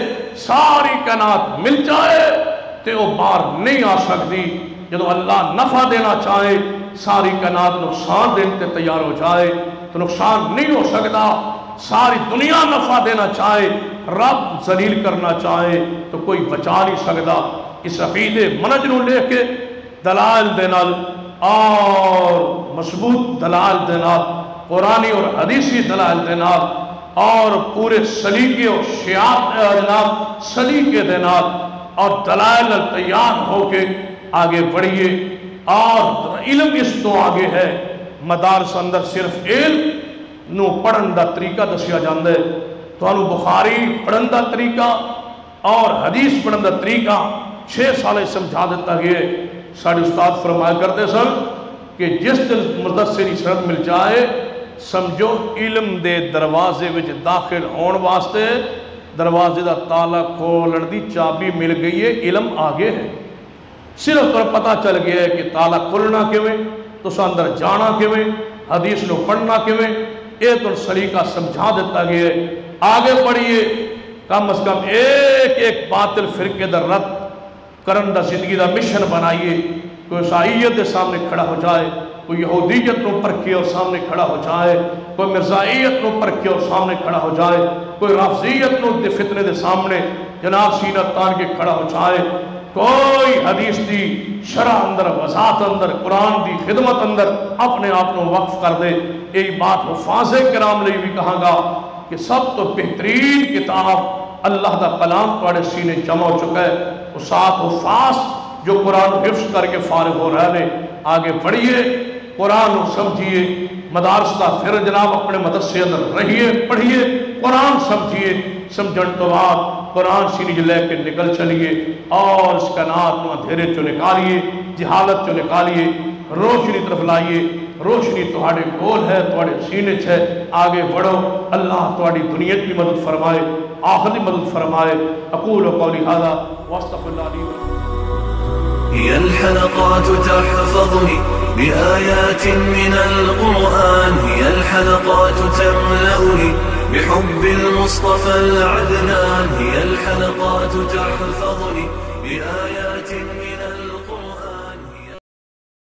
ساری کائنات مل جائے تے وہ باہر نہیں آ سکتی، جدو اللہ نفع دینا چاہے ساری کائنات نقصان دینے تے تیار ہو جائے تو نقصان نہیں ہو سکتا، ساری دنیا نفع دینا چاہے رب ذلیل کرنا چاہے تو کوئی بچا نہیں سکتا۔ اس عقیدے منج نو لے کے دلائل دے نال اور مضبوط دلائل دے نال، قرآنی اور حدیثی دلائل دے نال، اور پورے سلیقے اور جناب سلیقے دے نال اور دلائل تیار ہو کے آگے بڑھیے۔ اور علم اس تو آگے ہے، مدارس اندر صرف علم نو پڑھن دا طریقہ دسیا جاندہ ہے، تو انہوں بخاری پڑھن دا طریقہ اور حدیث پڑھن دا طریقہ 6 سالے سمجھا دیتا گئے۔ ساڑھے استاد فرمایا کرتے سن کہ جس دل مدرسے سند مل جائے سمجھو علم دے دروازے وچ داخل ہون واسطے دروازے دا تالا کھولن دی چابی مل گئی ہے، علم آگے ہے، صرف پر پتہ چل گیا ہے کہ تالا کھولنا کیویں، تو اندر جانا کیویں، حدیث نو پڑھنا کیویں، اے تو سلیقہ سمجھا دیتا گیا ہے۔ آگے بڑھیے، کم از کم ایک ایک باطل فرقے در رد کرن دا زندگی دا مشن بنائیے، کوئی عیسائیت دے سامنے کھڑا ہو جائے، کوئی یہودیت نو پرکھے اور سامنے کھڑا ہو جائے، کوئی مرزائیت نو پرکھے اور سامنے کھڑا ہو جائے، کوئی رافضیت نو دے فتنے دے سامنے جناب سینہ تان کے کھڑا ہو جائے، کوئی حدیث دی شرح اندر، وضاحت اندر، قرآن دی خدمت اندر اپنے آپ کو وقف کر دے۔ یہی بات حفاظ کرام لئے بھی کہاں گا کہ سب تو بہترین کتاب اللہ دا کلام پڑھے سینے جمع ہو چکا ہے، وہ 7 حفاظ جو قرآن حفظ کر کے فارغ ہو رہے ہیں۔ آگے بڑھیے، قرآن سمجھیے، مدارس کا پھر جناب اپنے مدرسے اندر رہیے، پڑھیے، قرآن سمجھیے، سمجھن تو بعد قرآن سینی جو لے کے نکل چلیے اور اس کائنات کو اندھیرے چو نکالیے، جہالت چو نکالیے، روشنی طرف لائیے۔ روشنی تہاڑے کول ہے، تہاڑے سینے چھے، آگے بڑھو۔ اللہ تہاڑی دنیا کی مدد فرمائے، آخری مدد فرمائے۔ اقول قولی ھذا واستغفر اللہ لی ولکم۔ هي الحلقات تحفظني بآيات من القرآن، هي الحلقات تملأني بحب المصطفى العدنان، هي الحلقات تحفظني بآيات من القرآن.